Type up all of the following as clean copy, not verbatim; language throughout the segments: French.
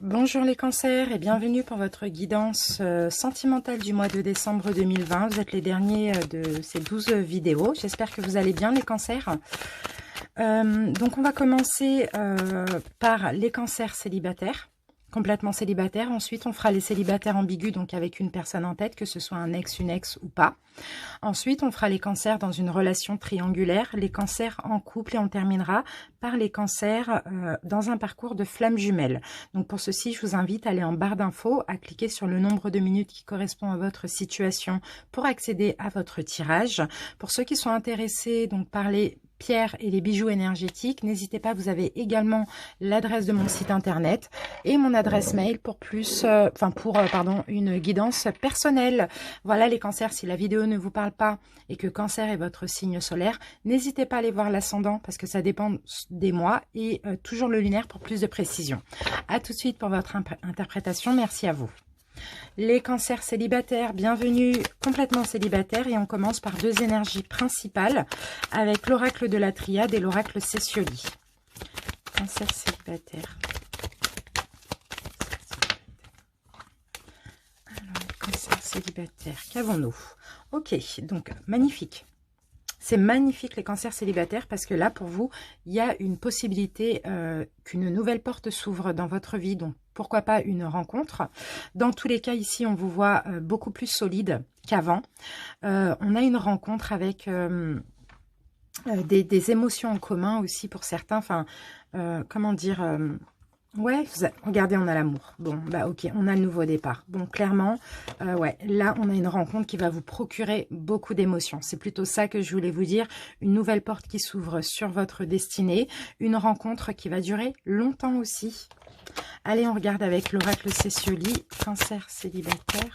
Bonjour les cancers et bienvenue pour votre guidance sentimentale du mois de décembre 2020. Vous êtes les derniers de ces 12 vidéos. J'espère que vous allez bien les cancers. Donc on va commencer par les cancers célibataires, complètement célibataires. Ensuite on fera les célibataires ambigus, donc avec une personne en tête, que ce soit un ex, une ex ou pas. Ensuite, on fera les cancers dans une relation triangulaire, les cancers en couple et on terminera par les cancers dans un parcours de flammes jumelles. Donc pour ceci, je vous invite à aller en barre d'infos, à cliquer sur le nombre de minutes qui correspond à votre situation pour accéder à votre tirage. Pour ceux qui sont intéressés donc par les pierres et les bijoux énergétiques, n'hésitez pas, vous avez également l'adresse de mon site internet et mon adresse mail pour une guidance personnelle. Voilà les cancers, si la vidéo ne vous parle pas et que cancer est votre signe solaire, n'hésitez pas à aller voir l'ascendant parce que ça dépend des mois et toujours le lunaire pour plus de précision. À tout de suite pour votre interprétation, merci à vous. Les cancers célibataires, bienvenue complètement célibataire et on commence par deux énergies principales avec l'oracle de la triade et l'oracle Cécioli. Cancer célibataire. Alors, cancer célibataire, qu'avons-nous? Ok, donc magnifique. C'est magnifique les cancers célibataires parce que là, pour vous, il y a une possibilité qu'une nouvelle porte s'ouvre dans votre vie. Donc, pourquoi pas une rencontre. Dans tous les cas, ici, on vous voit beaucoup plus solide qu'avant. On a une rencontre avec des émotions en commun aussi pour certains. Enfin, comment dire... ouais, regardez, on a l'amour. Bon, bah ok, on a le nouveau départ. Bon, clairement, ouais, là, on a une rencontre qui va vous procurer beaucoup d'émotions. C'est plutôt ça que je voulais vous dire. Une nouvelle porte qui s'ouvre sur votre destinée. Une rencontre qui va durer longtemps aussi. Allez, on regarde avec l'oracle Cécioli. Cancer célibataire.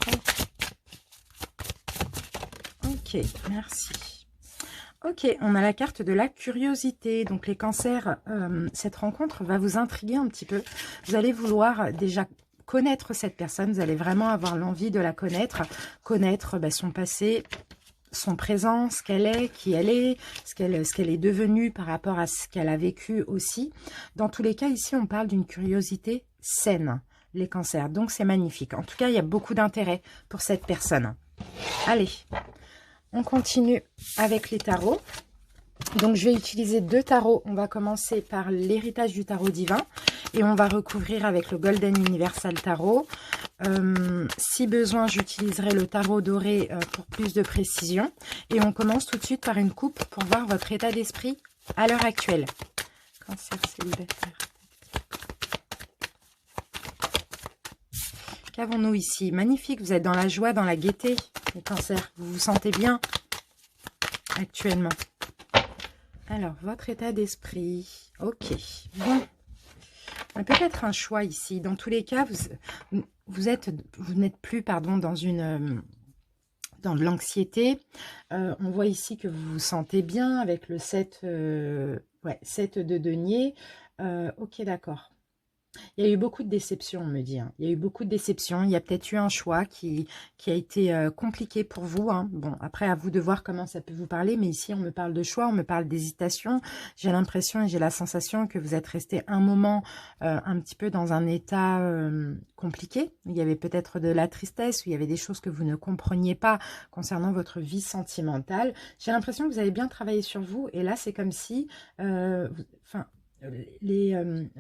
Ok, merci. Ok, on a la carte de la curiosité. Donc les cancers, cette rencontre va vous intriguer un petit peu. Vous allez vouloir déjà connaître cette personne. Vous allez vraiment avoir l'envie de la connaître. Connaître son passé, son présent, ce qu'elle est, qui elle est, ce qu'elle est devenue par rapport à ce qu'elle a vécu aussi. Dans tous les cas, ici, on parle d'une curiosité saine, les cancers. Donc c'est magnifique. En tout cas, il y a beaucoup d'intérêt pour cette personne. Allez, on continue avec les tarots. Donc, je vais utiliser deux tarots. On va commencer par l'héritage du tarot divin et on va recouvrir avec le Golden Universal Tarot. Si besoin, j'utiliserai le tarot doré pour plus de précision. Et on commence tout de suite par une coupe pour voir votre état d'esprit à l'heure actuelle. Cancer célibataire. Qu'avons-nous ici? Magnifique, vous êtes dans la joie, dans la gaieté, les cancers. Vous vous sentez bien actuellement. Alors, votre état d'esprit. Ok. Bon. Peut-être un choix ici. Dans tous les cas, vous n'êtes plus, pardon, dans de l'anxiété. On voit ici que vous vous sentez bien avec le 7, 7 de denier. Ok, d'accord. Il y a eu beaucoup de déceptions, on me dit. Hein. Il y a eu beaucoup de déceptions. Il y a peut-être eu un choix qui a été compliqué pour vous. Hein. Bon, après, à vous de voir comment ça peut vous parler. Mais ici, on me parle de choix, on me parle d'hésitation. J'ai l'impression et j'ai la sensation que vous êtes resté un moment un petit peu dans un état compliqué. Il y avait peut-être de la tristesse, ou il y avait des choses que vous ne compreniez pas concernant votre vie sentimentale. J'ai l'impression que vous avez bien travaillé sur vous. Et là, c'est comme si...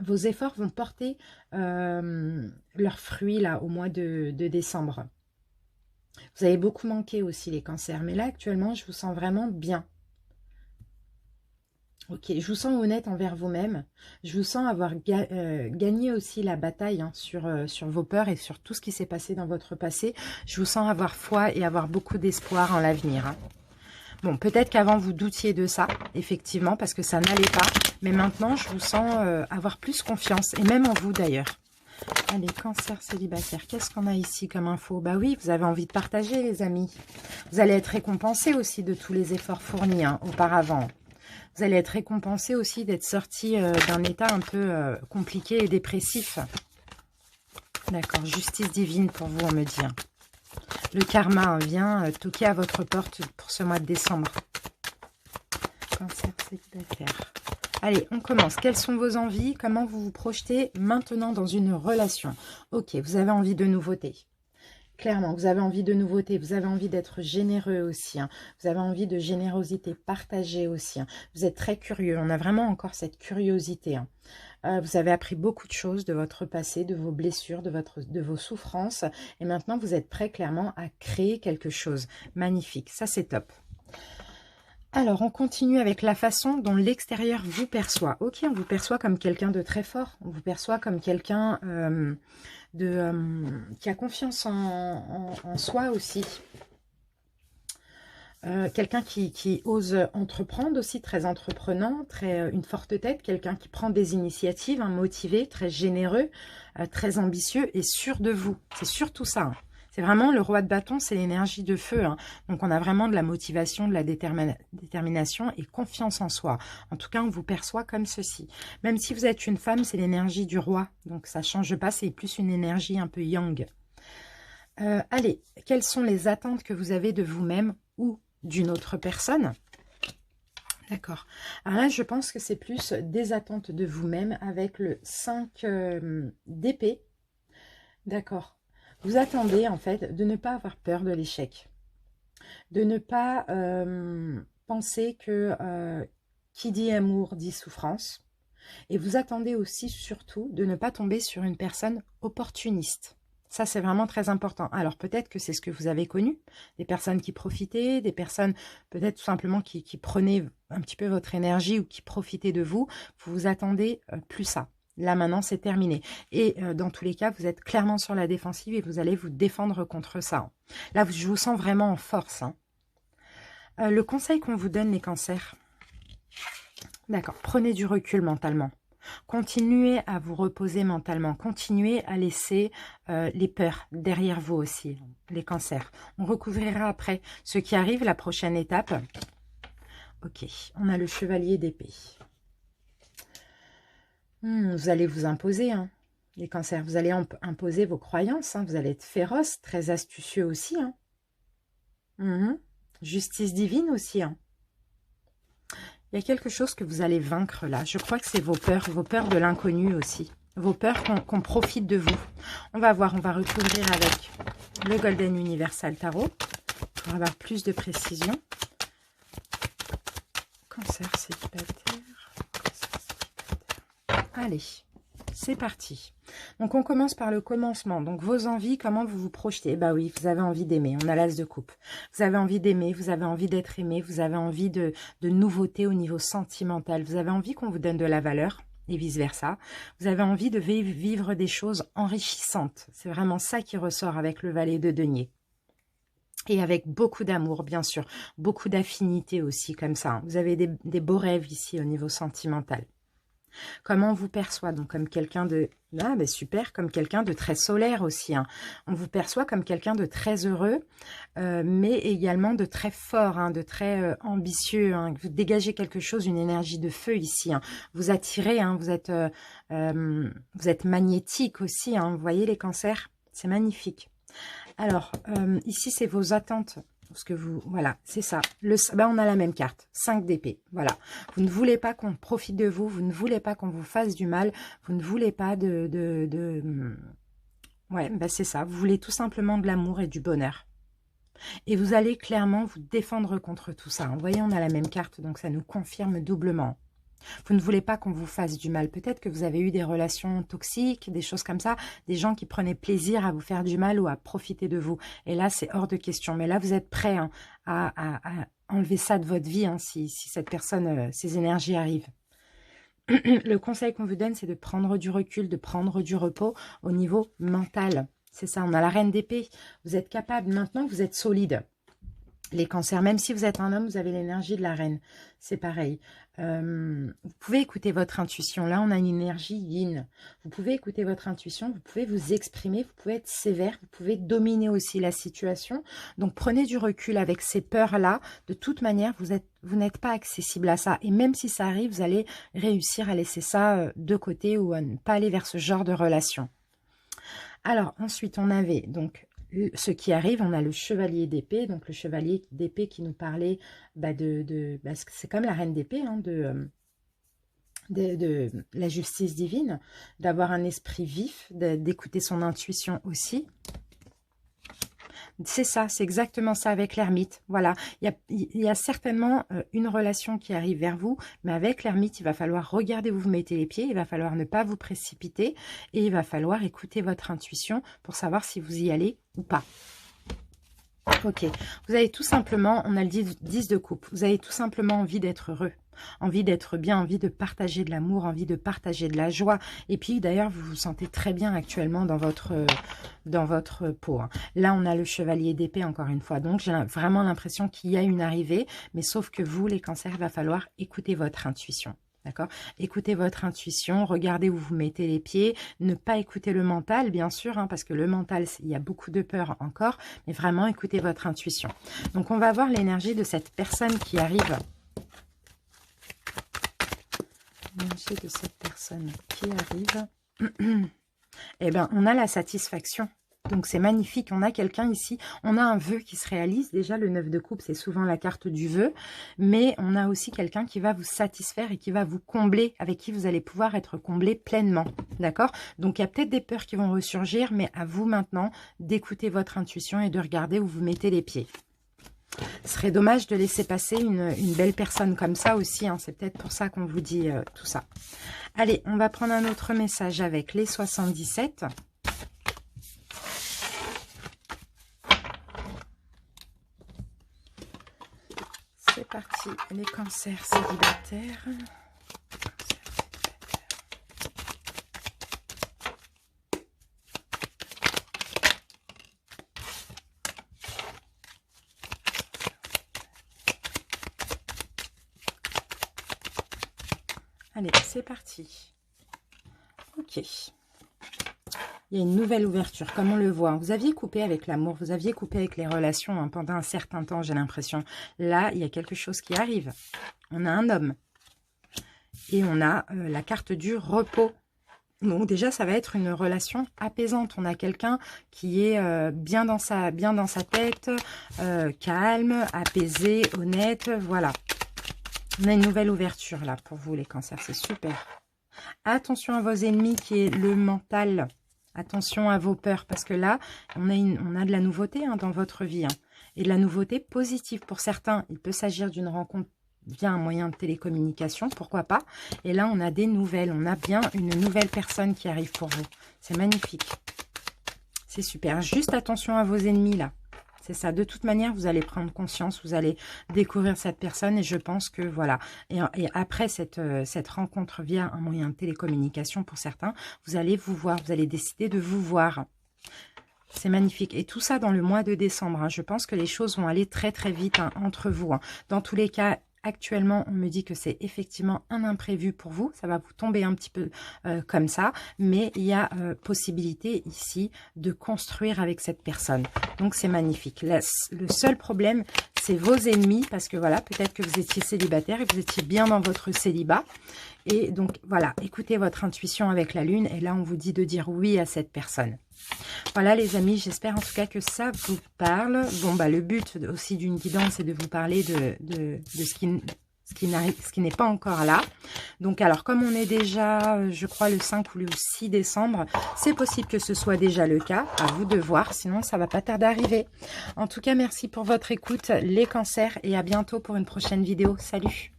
vos efforts vont porter leurs fruits là au mois de décembre. Vous avez beaucoup manqué aussi les cancers, mais là actuellement je vous sens vraiment bien. Ok, je vous sens honnête envers vous-même. Je vous sens avoir gagné aussi la bataille hein, sur vos peurs et sur tout ce qui s'est passé dans votre passé. Je vous sens avoir foi et avoir beaucoup d'espoir en l'avenir. Hein. Bon, peut-être qu'avant, vous doutiez de ça, effectivement, parce que ça n'allait pas. Mais maintenant, je vous sens avoir plus confiance, et même en vous, d'ailleurs. Allez, cancer célibataire, qu'est-ce qu'on a ici comme info? Bah oui, vous avez envie de partager, les amis. Vous allez être récompensé aussi de tous les efforts fournis hein, auparavant. Vous allez être récompensé aussi d'être sorti d'un état un peu compliqué et dépressif. D'accord, justice divine pour vous, on me dit. Hein. Le karma vient toquer à votre porte pour ce mois de décembre. Cancer célibataire. Allez, on commence. Quelles sont vos envies? Comment vous vous projetez maintenant dans une relation? Ok, vous avez envie de nouveautés. Clairement, vous avez envie de nouveautés, vous avez envie d'être généreux aussi, hein. Vous avez envie de générosité partagée aussi, hein. Vous êtes très curieux, on a vraiment encore cette curiosité, hein. Vous avez appris beaucoup de choses de votre passé, de vos blessures, de vos souffrances. Et maintenant, vous êtes prêt clairement à créer quelque chose. Magnifique, ça c'est top. Alors, on continue avec la façon dont l'extérieur vous perçoit. Ok, on vous perçoit comme quelqu'un de très fort. On vous perçoit comme quelqu'un qui a confiance en soi aussi. Quelqu'un qui ose entreprendre aussi, très entreprenant, une forte tête, quelqu'un qui prend des initiatives, hein, motivé, très généreux, très ambitieux et sûr de vous. C'est surtout ça, hein. C'est vraiment le roi de bâton, c'est l'énergie de feu, hein. Donc on a vraiment de la motivation, de la détermination et confiance en soi. En tout cas, on vous perçoit comme ceci. Même si vous êtes une femme, c'est l'énergie du roi. Donc ça ne change pas, c'est plus une énergie un peu yang. Allez, quelles sont les attentes que vous avez de vous-même ou d'une autre personne? D'accord. Alors là, je pense que c'est plus des attentes de vous-même avec le 5 d'épée. D'accord. Vous attendez en fait de ne pas avoir peur de l'échec. De ne pas penser que qui dit amour dit souffrance. Et vous attendez aussi surtout de ne pas tomber sur une personne opportuniste. Ça, c'est vraiment très important. Alors, peut-être que c'est ce que vous avez connu, des personnes qui profitaient, des personnes peut-être tout simplement qui prenaient un petit peu votre énergie ou qui profitaient de vous. Vous vous attendez plus ça. Là, maintenant, c'est terminé. Et dans tous les cas, vous êtes clairement sur la défensive et vous allez vous défendre contre ça. Là, je vous sens vraiment en force, hein. Le conseil qu'on vous donne, les cancers. D'accord, prenez du recul mentalement. Continuez à vous reposer mentalement. Continuez à laisser les peurs derrière vous aussi, les cancers. On recouvrira après ce qui arrive, la prochaine étape. Ok, on a le chevalier d'épée. Vous allez vous imposer, hein, les cancers. Vous allez imposer vos croyances. Hein. Vous allez être féroce, très astucieux aussi. Hein. Justice divine aussi. Hein. Il y a quelque chose que vous allez vaincre là. Je crois que c'est vos peurs de l'inconnu aussi. Vos peurs qu'on profite de vous. On va voir, on va recouvrir avec le Golden Universal Tarot pour avoir plus de précision. Cancer célibataire. Allez, c'est parti. Donc, on commence par le commencement. Donc, vos envies, comment vous vous projetez? Bah oui, vous avez envie d'aimer. On a l'as de coupe. Vous avez envie d'aimer, vous avez envie d'être aimé, vous avez envie de nouveautés au niveau sentimental. Vous avez envie qu'on vous donne de la valeur et vice-versa. Vous avez envie de vivre des choses enrichissantes. C'est vraiment ça qui ressort avec le valet de denier. Et avec beaucoup d'amour, bien sûr. Beaucoup d'affinité aussi, comme ça. Vous avez des beaux rêves ici au niveau sentimental. Comment on vous perçoit? Donc comme quelqu'un de... Ah ben super, comme quelqu'un de très solaire aussi. Hein. On vous perçoit comme quelqu'un de très heureux, mais également de très fort, hein, de très ambitieux. Hein. Vous dégagez quelque chose, une énergie de feu ici. Hein. Vous attirez, hein, vous êtes magnétique aussi. Hein. Vous voyez les cancers? C'est magnifique. Alors, ici, c'est vos attentes. Parce que vous, voilà, c'est ça. On a la même carte, 5 d'épée. Voilà. Vous ne voulez pas qu'on profite de vous. Vous ne voulez pas qu'on vous fasse du mal. Vous ne voulez pas Ouais, ben c'est ça. Vous voulez tout simplement de l'amour et du bonheur. Et vous allez clairement vous défendre contre tout ça. Vous voyez, on a la même carte, donc ça nous confirme doublement. Vous ne voulez pas qu'on vous fasse du mal. Peut-être que vous avez eu des relations toxiques, des choses comme ça, des gens qui prenaient plaisir à vous faire du mal ou à profiter de vous. Et là, c'est hors de question. Mais là, vous êtes prêt, hein, à enlever ça de votre vie, hein, si cette personne, ces énergies arrivent. Le conseil qu'on vous donne, c'est de prendre du recul, de prendre du repos au niveau mental. C'est ça, on a la reine d'épée. Vous êtes capable, maintenant vous êtes solide. Les cancers, même si vous êtes un homme, vous avez l'énergie de la reine. C'est pareil. Vous pouvez écouter votre intuition. Là, on a une énergie yin. Vous pouvez écouter votre intuition, vous pouvez vous exprimer, vous pouvez être sévère, vous pouvez dominer aussi la situation. Donc, prenez du recul avec ces peurs-là. De toute manière, vous n'êtes pas accessible à ça. Et même si ça arrive, vous allez réussir à laisser ça de côté ou à ne pas aller vers ce genre de relation. Alors, ensuite, on avait donc... ce qui arrive, on a le chevalier d'épée, donc le chevalier d'épée qui nous parlait c'est comme la reine d'épée, hein, de la justice divine, d'avoir un esprit vif, d'écouter son intuition aussi. C'est ça, c'est exactement ça avec l'ermite. Voilà, il y a certainement une relation qui arrive vers vous, mais avec l'ermite, il va falloir regarder où vous mettez les pieds, il va falloir ne pas vous précipiter et il va falloir écouter votre intuition pour savoir si vous y allez ou pas. Ok, vous avez tout simplement, on a le 10 de coupe, vous avez tout simplement envie d'être heureux, envie d'être bien, envie de partager de l'amour, envie de partager de la joie. Et puis d'ailleurs, vous vous sentez très bien actuellement dans votre peau. Hein. Là, on a le chevalier d'épée encore une fois. Donc, j'ai vraiment l'impression qu'il y a une arrivée, mais sauf que vous, les cancers, il va falloir écouter votre intuition. D'accord? Écoutez votre intuition, regardez où vous mettez les pieds, ne pas écouter le mental, bien sûr, hein, parce que le mental, il y a beaucoup de peur encore, mais vraiment écoutez votre intuition. Donc, on va voir l'énergie de cette personne qui arrive. L'énergie de cette personne qui arrive. Eh bien, on a la satisfaction. Donc, c'est magnifique. On a quelqu'un ici. On a un vœu qui se réalise. Déjà, le 9 de coupe, c'est souvent la carte du vœu. Mais on a aussi quelqu'un qui va vous satisfaire et qui va vous combler, avec qui vous allez pouvoir être comblé pleinement. D'accord? Donc, il y a peut-être des peurs qui vont ressurgir, mais à vous maintenant d'écouter votre intuition et de regarder où vous mettez les pieds. Ce serait dommage de laisser passer une belle personne comme ça aussi. Hein. C'est peut-être pour ça qu'on vous dit tout ça. Allez, on va prendre un autre message avec les 77. C'est parti, les cancers célibataires. Allez, c'est parti. Ok. Il y a une nouvelle ouverture, comme on le voit. Vous aviez coupé avec l'amour, vous aviez coupé avec les relations hein, pendant un certain temps, j'ai l'impression. Là, il y a quelque chose qui arrive. On a un homme. Et on a la carte du repos. Donc déjà, ça va être une relation apaisante. On a quelqu'un qui est bien dans sa tête, calme, apaisé, honnête, voilà. On a une nouvelle ouverture là pour vous les cancers, c'est super. Attention à vos ennemis qui est le mental. Attention à vos peurs parce que là, on a de la nouveauté hein, dans votre vie. Hein, et de la nouveauté positive pour certains. Il peut s'agir d'une rencontre via un moyen de télécommunication, pourquoi pas. Et là, on a des nouvelles. On a bien une nouvelle personne qui arrive pour vous. C'est magnifique. C'est super. Juste attention à vos ennemis là. C'est ça. De toute manière, vous allez prendre conscience, vous allez découvrir cette personne et je pense que voilà. Et après cette rencontre via un moyen de télécommunication pour certains, vous allez vous voir, vous allez décider de vous voir. C'est magnifique. Et tout ça dans le mois de décembre. Hein. Je pense que les choses vont aller très très vite hein, entre vous. Hein. Dans tous les cas, actuellement, on me dit que c'est effectivement un imprévu pour vous. Ça va vous tomber un petit peu comme ça. Mais il y a possibilité ici de construire avec cette personne. Donc, c'est magnifique. Le seul problème, c'est vos ennemis. Parce que voilà, peut-être que vous étiez célibataire et que vous étiez bien dans votre célibat. Et donc, voilà, écoutez votre intuition avec la lune. Et là, on vous dit de dire oui à cette personne. Voilà les amis, j'espère en tout cas que ça vous parle. Bon, bah le but aussi d'une guidance, c'est de vous parler de ce qui n'est pas encore là. Donc, alors, comme on est déjà, je crois, le 5 ou le 6 décembre, c'est possible que ce soit déjà le cas. À vous de voir, sinon ça va pas tarder à arriver. En tout cas, merci pour votre écoute, les cancers, et à bientôt pour une prochaine vidéo. Salut!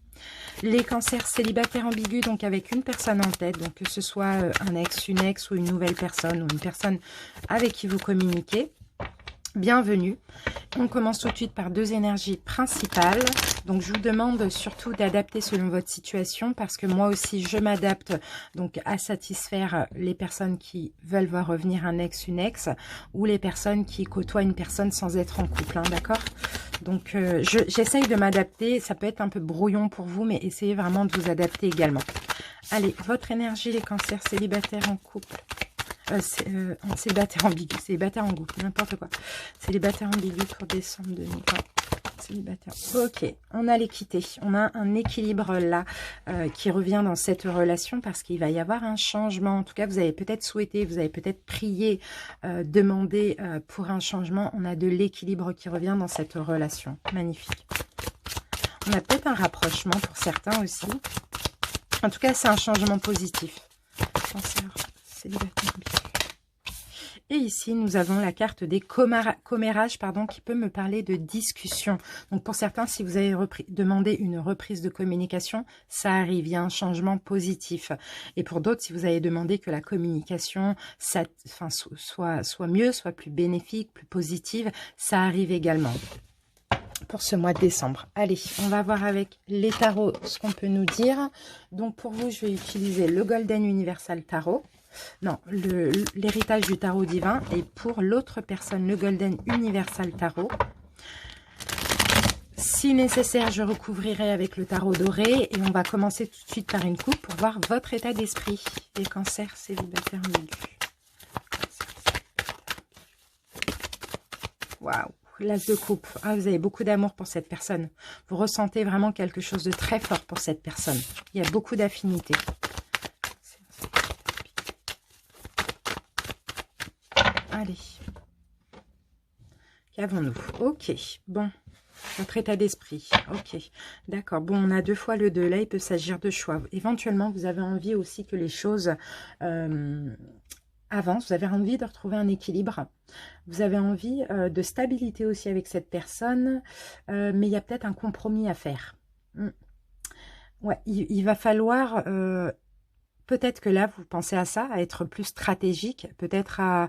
Les cancers célibataires ambigus, donc avec une personne en tête, donc que ce soit un ex, une ex ou une nouvelle personne ou une personne avec qui vous communiquez. Bienvenue. On commence tout de suite par deux énergies principales. Donc, je vous demande surtout d'adapter selon votre situation parce que moi aussi, je m'adapte donc à satisfaire les personnes qui veulent voir revenir un ex, une ex ou les personnes qui côtoient une personne sans être en couple, hein, d'accord? Donc, j'essaye de m'adapter. Ça peut être un peu brouillon pour vous, mais essayez vraiment de vous adapter également. Allez, votre énergie, les cancers célibataires en couple. Célibataire ambigu, célibataire en couple, n'importe quoi. Célibataire ambigu pour décembre 2020. Célibataire. Ok, on a l'équité. On a un équilibre là qui revient dans cette relation parce qu'il va y avoir un changement. En tout cas, vous avez peut-être souhaité, vous avez peut-être prié, demandé pour un changement. On a de l'équilibre qui revient dans cette relation. Magnifique. On a peut-être un rapprochement pour certains aussi. En tout cas, c'est un changement positif. Cancer, célibataire. Et ici, nous avons la carte des commérages, pardon, qui peut me parler de discussion. Donc, pour certains, si vous avez demandé une reprise de communication, ça arrive, il y a un changement positif. Et pour d'autres, si vous avez demandé que la communication soit mieux, soit plus bénéfique, plus positive, ça arrive également. Pour ce mois de décembre. Allez, on va voir avec les tarots ce qu'on peut nous dire. Donc, pour vous, je vais utiliser le Golden Universal Tarot. Non, l'héritage du tarot divin. Et pour l'autre personne, le Golden Universal Tarot. Si nécessaire, je recouvrirai avec le tarot doré. Et on va commencer tout de suite par une coupe pour voir votre état d'esprit. Les cancers célibataires ambigus. Waouh! L'as de coupe. Ah, vous avez beaucoup d'amour pour cette personne. Vous ressentez vraiment quelque chose de très fort pour cette personne. Il y a beaucoup d'affinité. Allez. Qu'avons-nous? Ok. Bon. Votre état d'esprit. Ok. D'accord. Bon, on a 2 fois le 2. Là, il peut s'agir de choix. Éventuellement, vous avez envie aussi que les choses avancent. Vous avez envie de retrouver un équilibre. Vous avez envie de stabilité aussi avec cette personne. Mais il y a peut-être un compromis à faire. Ouais, il va falloir... peut-être que là, vous pensez à ça, à être plus stratégique, peut-être à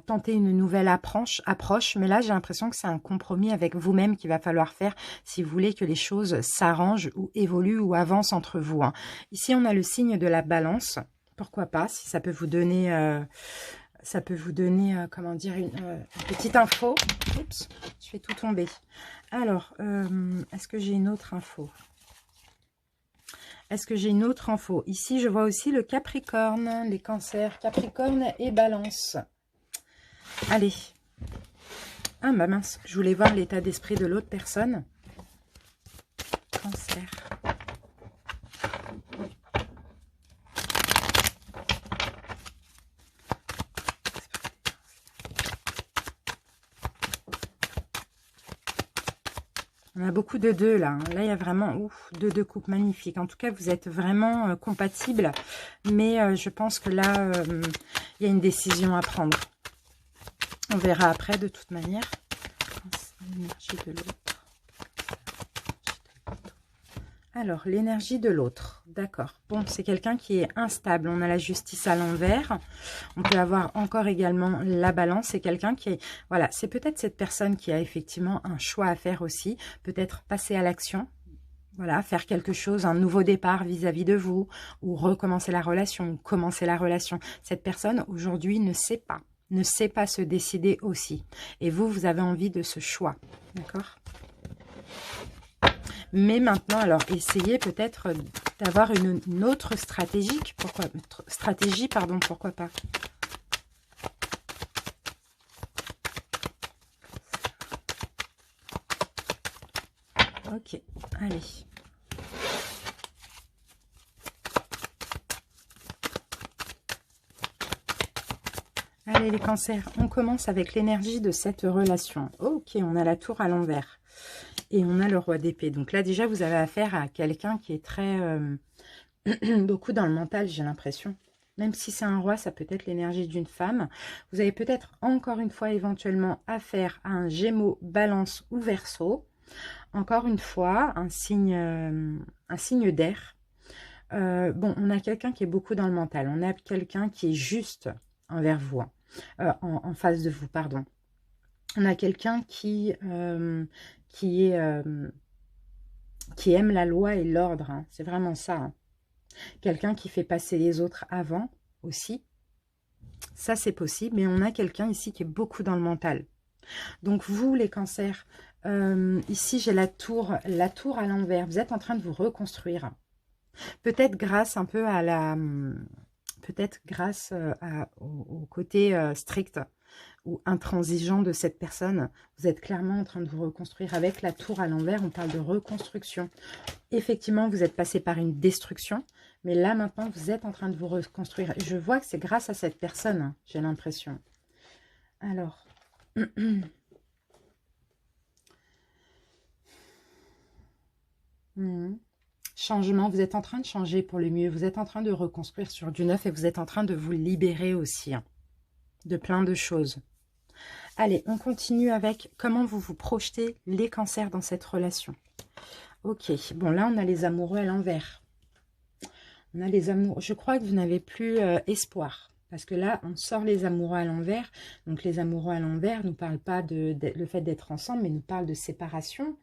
tenter une nouvelle approche, mais là, j'ai l'impression que c'est un compromis avec vous-même qu'il va falloir faire si vous voulez que les choses s'arrangent ou évoluent ou avancent entre vous. Hein. Ici, on a le signe de la balance, pourquoi pas, si ça peut vous donner, comment dire, une petite info. Oups, je fais tout tomber. Alors, est-ce que j'ai une autre info ? Est-ce que j'ai une autre info? Ici, je vois aussi le Capricorne, les cancers, Capricorne et Balance. Allez. Ah, bah mince, je voulais voir l'état d'esprit de l'autre personne. Cancer. On a beaucoup de 2 là. Là, il y a vraiment deux coupes magnifiques. En tout cas, vous êtes vraiment compatibles. Mais je pense que là, il y a une décision à prendre. On verra après de toute manière. L'énergie de l'autre. Alors, l'énergie de l'autre. D'accord. Bon, c'est quelqu'un qui est instable. On a la justice à l'envers. On peut avoir encore également la balance. C'est quelqu'un qui est... Voilà, c'est peut-être cette personne qui a effectivement un choix à faire aussi. Peut-être passer à l'action. Voilà, faire quelque chose, un nouveau départ vis-à-vis de vous. Ou recommencer la relation, ou commencer la relation. Cette personne, aujourd'hui, ne sait pas. Ne sait pas se décider aussi. Et vous, vous avez envie de ce choix. D'accord ? Mais maintenant, alors, essayez peut-être d'avoir une autre stratégie. Pourquoi pas. Ok, allez. Allez les cancers, on commence avec l'énergie de cette relation. Ok, on a la tour à l'envers. Et on a le roi d'épée. Donc là, déjà, vous avez affaire à quelqu'un qui est très... beaucoup dans le mental, j'ai l'impression. Même si c'est un roi, ça peut être l'énergie d'une femme. Vous avez peut-être, encore une fois, éventuellement, affaire à un Gémeaux, Balance ou Verseau. Encore une fois, un signe d'air. Bon, on a quelqu'un qui est beaucoup dans le mental. On a quelqu'un qui est juste envers vous. En face de vous, pardon. On a quelqu'un qui aime la loi et l'ordre. Hein. C'est vraiment ça. Hein. Quelqu'un qui fait passer les autres avant aussi. Ça, c'est possible. Mais on a quelqu'un ici qui est beaucoup dans le mental. Donc, vous, les cancers, ici, j'ai la tour à l'envers. Vous êtes en train de vous reconstruire. Peut-être grâce un peu à la... Peut-être grâce au côté strict ou intransigeant de cette personne. Vous êtes clairement en train de vous reconstruire. Avec la tour à l'envers, on parle de reconstruction. Effectivement, vous êtes passé par une destruction, mais là, maintenant, vous êtes en train de vous reconstruire. Et je vois que c'est grâce à cette personne, hein, j'ai l'impression. Alors... Changement, vous êtes en train de changer pour le mieux. Vous êtes en train de reconstruire sur du neuf et vous êtes en train de vous libérer aussi hein, de plein de choses. Allez, on continue avec comment vous vous projetez les cancers dans cette relation. Ok, bon là on a les amoureux à l'envers. On a les amoureux. Je crois que vous n'avez plus espoir. Parce que là, on sort les amoureux à l'envers. Donc, les amoureux à l'envers ne nous parlent pas de le fait d'être ensemble, mais nous parlent de séparation.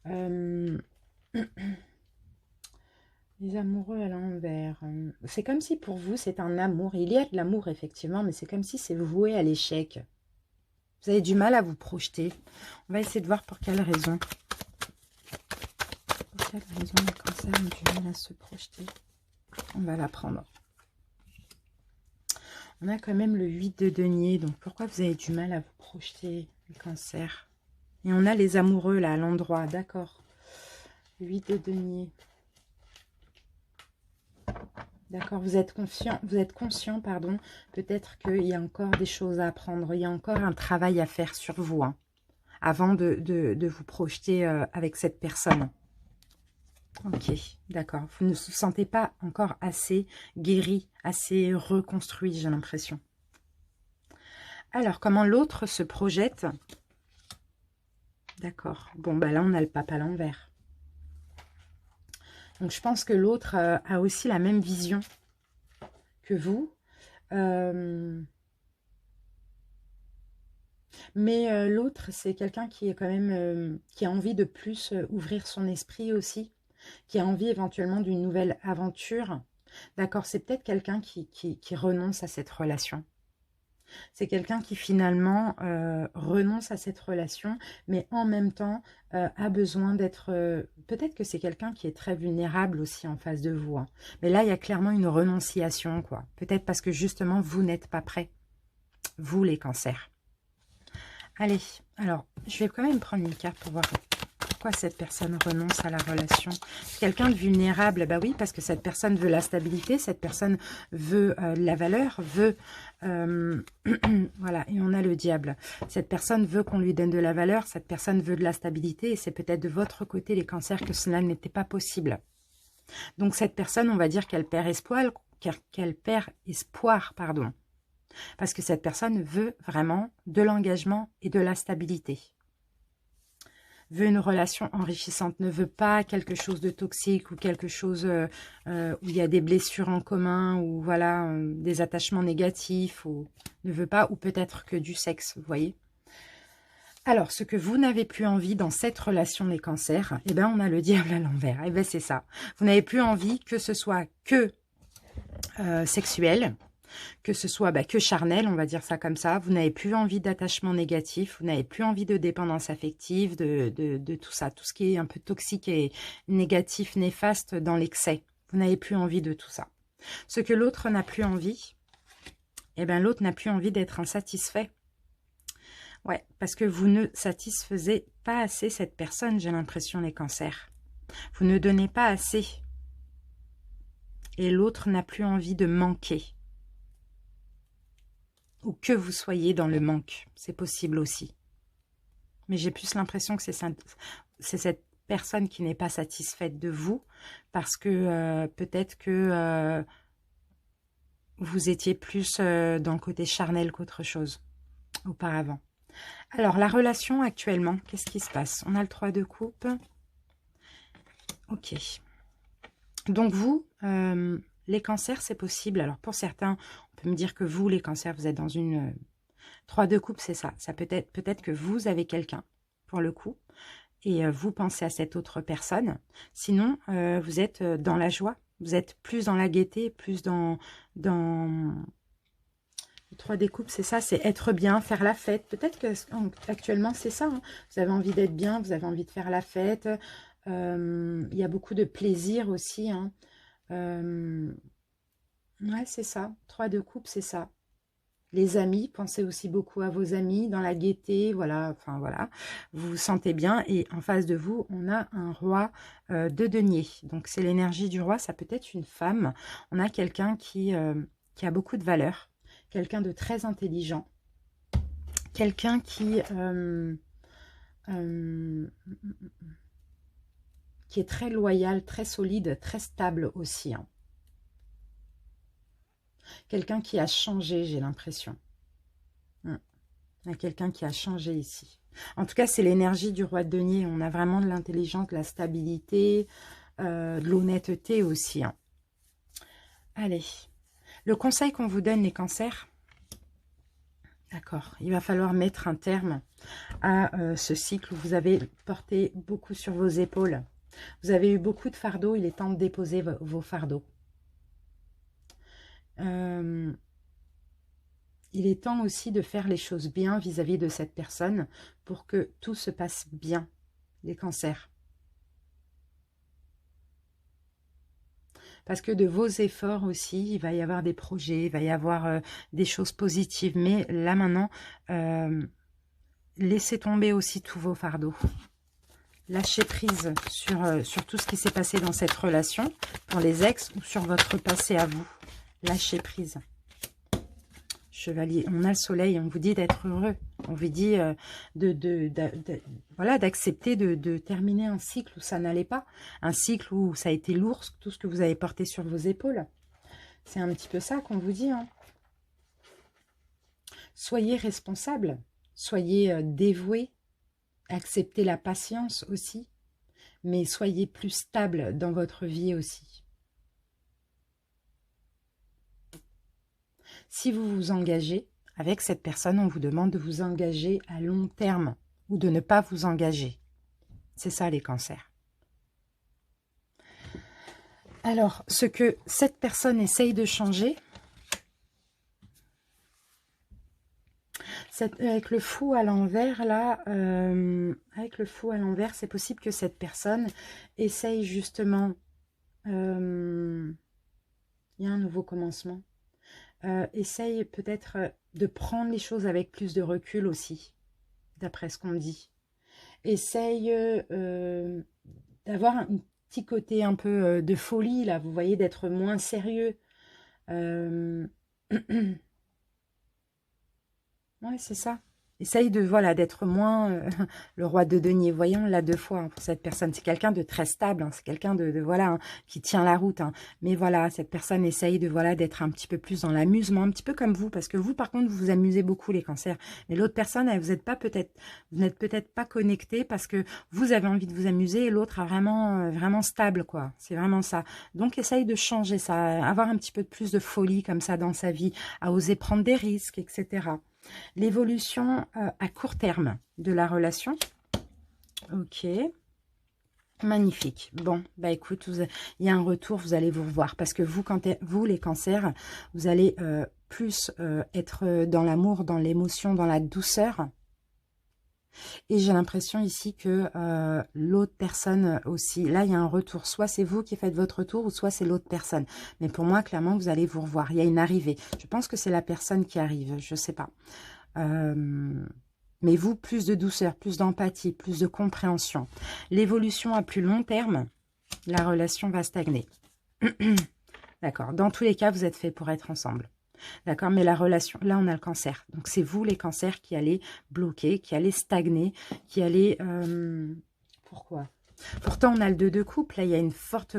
Les amoureux à l'envers. C'est comme si pour vous, c'est un amour. Il y a de l'amour, effectivement, mais c'est comme si c'est voué à l'échec. Vous avez du mal à vous projeter. On va essayer de voir pour quelle raison. Pour quelle raison les cancers ont du mal à se projeter. On va la prendre. On a quand même le 8 de denier. Donc, pourquoi vous avez du mal à vous projeter, les cancers? Et on a les amoureux, là, à l'endroit. D'accord. 8 de denier. D'accord. Vous êtes conscient, pardon. Peut-être qu'il y a encore des choses à apprendre. Il y a encore un travail à faire sur vous. Hein, avant de vous projeter avec cette personne. Ok, d'accord. Vous ne vous sentez pas encore assez guéri, assez reconstruit, j'ai l'impression. Alors, comment l'autre se projette? D'accord. Bon, bah là, on a le pape à l'envers. Donc, je pense que l'autre a aussi la même vision que vous. Mais l'autre, c'est quelqu'un qui est quand même qui a envie de plus ouvrir son esprit aussi, qui a envie éventuellement d'une nouvelle aventure. D'accord, c'est peut-être quelqu'un qui renonce à cette relation. C'est quelqu'un qui finalement renonce à cette relation, mais en même temps a besoin d'être... peut-être que c'est quelqu'un qui est très vulnérable aussi en face de vous. Hein. Mais là, il y a clairement une renonciation, quoi. Peut-être parce que justement, vous n'êtes pas prêts. Vous, les cancers. Allez, alors, je vais quand même prendre une carte pour voir pourquoi cette personne renonce à la relation. Quelqu'un de vulnérable, bah oui, parce que cette personne veut la stabilité, cette personne veut la valeur, veut... voilà, et on a le diable. Cette personne veut qu'on lui donne de la valeur, cette personne veut de la stabilité, et c'est peut-être de votre côté, les cancers, que cela n'était pas possible. Donc cette personne, on va dire qu'elle perd espoir, pardon. Parce que cette personne veut vraiment de l'engagement et de la stabilité. Veut une relation enrichissante, ne veut pas quelque chose de toxique ou quelque chose où il y a des blessures en commun ou voilà, des attachements négatifs, ou ne veut pas, ou peut-être que du sexe, vous voyez. Alors, ce que vous n'avez plus envie dans cette relation, les cancers, eh ben, on a le diable à l'envers. Eh ben, c'est ça. Vous n'avez plus envie que ce soit que sexuel, que ce soit que charnel, on va dire ça comme ça. Vous n'avez plus envie d'attachement négatif, vous n'avez plus envie de dépendance affective, de tout ça, tout ce qui est un peu toxique et négatif, néfaste dans l'excès. Vous n'avez plus envie de tout ça. Ce que l'autre n'a plus envie, eh bien l'autre n'a plus envie d'être insatisfait. Ouais, parce que vous ne satisfaisez pas assez cette personne, j'ai l'impression, les cancers. Vous ne donnez pas assez. Et l'autre n'a plus envie de manquer. Ou que vous soyez dans le manque. C'est possible aussi. Mais j'ai plus l'impression que c'est cette personne qui n'est pas satisfaite de vous. Parce que peut-être que vous étiez plus dans le côté charnel qu'autre chose auparavant. Alors, la relation actuellement, qu'est-ce qui se passe? On a le 3 de coupe. Ok. Donc vous, les cancers, c'est possible. Alors pour certains, on peut me dire que vous, les cancers, vous êtes dans une 3 de coupe, c'est ça. Ça peut-être que vous avez quelqu'un, pour le coup, et vous pensez à cette autre personne. Sinon, vous êtes dans la joie. Vous êtes plus dans la gaieté, plus dans... Le 3 des coupes, c'est ça, c'est être bien, faire la fête. Peut-être que actuellement c'est ça. Hein. Vous avez envie d'être bien, vous avez envie de faire la fête. Il y a beaucoup de plaisir aussi. Hein. Ouais, c'est ça. 3 de coupe, c'est ça. Les amis, pensez aussi beaucoup à vos amis, dans la gaieté, voilà, enfin voilà. Vous vous sentez bien et en face de vous, on a un roi de denier. Donc c'est l'énergie du roi, ça peut être une femme. On a quelqu'un qui a beaucoup de valeur, quelqu'un de très intelligent, quelqu'un qui... qui est très loyal, très solide, très stable aussi. Hein. Quelqu'un qui a changé, j'ai l'impression. Il y a quelqu'un qui a changé ici. En tout cas, c'est l'énergie du roi de denier. On a vraiment de l'intelligence, de la stabilité, de l'honnêteté aussi. Hein. Allez, le conseil qu'on vous donne, les cancers, d'accord, il va falloir mettre un terme à ce cycle où vous avez porté beaucoup sur vos épaules. Vous avez eu beaucoup de fardeaux, il est temps de déposer vos fardeaux. Il est temps aussi de faire les choses bien vis-à-vis de cette personne pour que tout se passe bien, les cancers. Parce que de vos efforts aussi, il va y avoir des projets, il va y avoir des choses positives. Mais là maintenant, laissez tomber aussi tous vos fardeaux. Lâchez prise sur tout ce qui s'est passé dans cette relation, pour les ex ou sur votre passé à vous. Lâchez prise. Chevalier, on a le soleil, on vous dit d'être heureux. On vous dit voilà, d'accepter de terminer un cycle où ça n'allait pas. Un cycle où ça a été lourd, tout ce que vous avez porté sur vos épaules. C'est un petit peu ça qu'on vous dit. Hein. Soyez responsable, soyez dévoué, acceptez la patience aussi, mais soyez plus stable dans votre vie aussi. Si vous vous engagez avec cette personne, on vous demande de vous engager à long terme ou de ne pas vous engager. C'est ça les cancers. Alors, ce que cette personne essaye de changer, avec le fou à l'envers, là, avec le fou à l'envers, c'est possible que cette personne essaye justement, il y a un nouveau commencement, essaye peut-être de prendre les choses avec plus de recul aussi, d'après ce qu'on me dit. Essaye d'avoir un petit côté un peu de folie, là, vous voyez, d'être moins sérieux. Ouais, c'est ça. Essaye de, voilà, d'être moins le roi de denier. Voyons là 2 fois hein, pour cette personne. C'est quelqu'un de très stable, hein, c'est quelqu'un de voilà, hein, qui tient la route. Hein. Mais voilà, cette personne essaye de voilà d'être un petit peu plus dans l'amusement, un petit peu comme vous, parce que vous, par contre, vous vous amusez beaucoup les cancers. Mais l'autre personne, vous n'êtes peut-être pas connecté parce que vous avez envie de vous amuser et l'autre a vraiment vraiment stable quoi. C'est vraiment ça. Donc essaye de changer ça, avoir un petit peu plus de folie comme ça dans sa vie, à oser prendre des risques, etc. L'évolution à court terme de la relation. Ok. Magnifique. Bon, bah écoute, il y a un retour, vous allez vous revoir. Parce que vous, vous les cancers, vous allez plus être dans l'amour, dans l'émotion, dans la douceur. Et j'ai l'impression ici que l'autre personne aussi, là il y a un retour, soit c'est vous qui faites votre retour ou soit c'est l'autre personne. Mais pour moi, clairement, vous allez vous revoir, il y a une arrivée. Je pense que c'est la personne qui arrive, je ne sais pas. Mais vous, plus de douceur, plus d'empathie, plus de compréhension. L'évolution à plus long terme, la relation va stagner. D'accord, dans tous les cas, vous êtes faits pour être ensemble. D'accord, mais la relation, là on a le cancer. Donc c'est vous les cancers qui allez bloquer, qui allez stagner, qui allez... pourquoi? Pourtant on a le 2 de couple, là il y a une forte,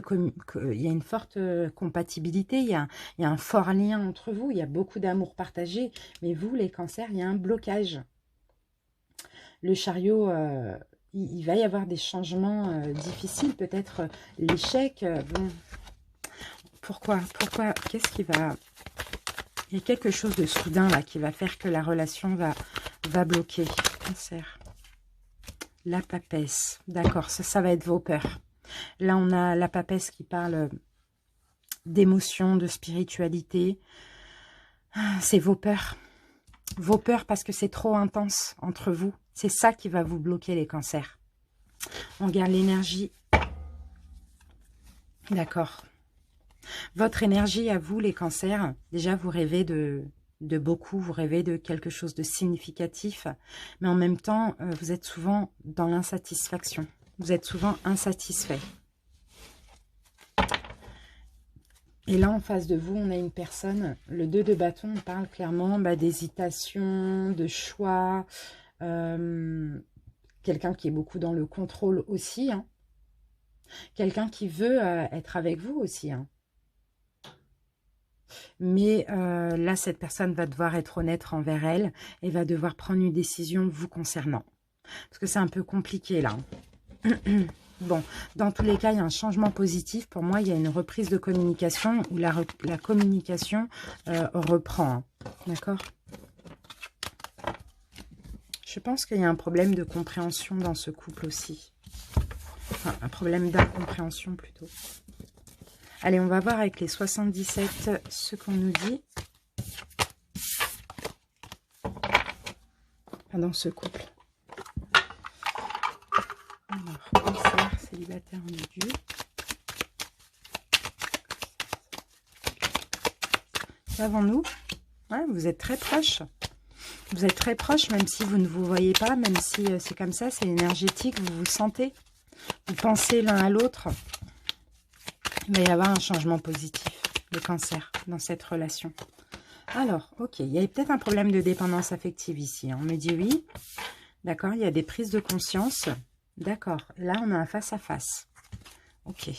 compatibilité, il y a un fort lien entre vous, il y a beaucoup d'amour partagé. Mais vous les cancers, il y a un blocage. Le chariot, il va y avoir des changements difficiles, peut-être l'échec. Bon. Pourquoi? Qu'est-ce qui va... Il y a quelque chose de soudain là qui va faire que la relation va bloquer. Cancer. La papesse. D'accord, ça va être vos peurs. Là, on a la papesse qui parle d'émotion, de spiritualité. C'est vos peurs. Vos peurs parce que c'est trop intense entre vous. C'est ça qui va vous bloquer les cancers. On garde l'énergie. D'accord. Votre énergie à vous, les cancers, déjà vous rêvez de beaucoup, vous rêvez de quelque chose de significatif, mais en même temps, vous êtes souvent dans l'insatisfaction. Vous êtes souvent insatisfait. Et là, en face de vous, on a une personne, le 2 de bâton, on parle clairement d'hésitation, de choix, quelqu'un qui est beaucoup dans le contrôle aussi, hein. Quelqu'un qui veut être avec vous aussi, hein. Mais là, cette personne va devoir être honnête envers elle et va devoir prendre une décision vous concernant. Parce que c'est un peu compliqué, là. Bon, dans tous les cas, il y a un changement positif. Pour moi, il y a une reprise de communication où la communication reprend. Hein. D'accord? Je pense qu'il y a un problème de compréhension dans ce couple aussi. Enfin, un problème d'incompréhension plutôt. Allez, on va voir avec les 77 ce qu'on nous dit. Enfin, dans ce couple. Alors, cancer, célibataire ambigu. Qu'avons-nous? Ouais, vous êtes très proches. Vous êtes très proches, même si vous ne vous voyez pas, même si c'est comme ça, c'est énergétique, vous vous sentez. Vous pensez l'un à l'autre. Il va y avoir un changement positif, le cancer, dans cette relation. Alors, ok, il y a peut-être un problème de dépendance affective ici. Hein. On me dit oui. D'accord, il y a des prises de conscience. D'accord, là on a un face-à-face. Ok.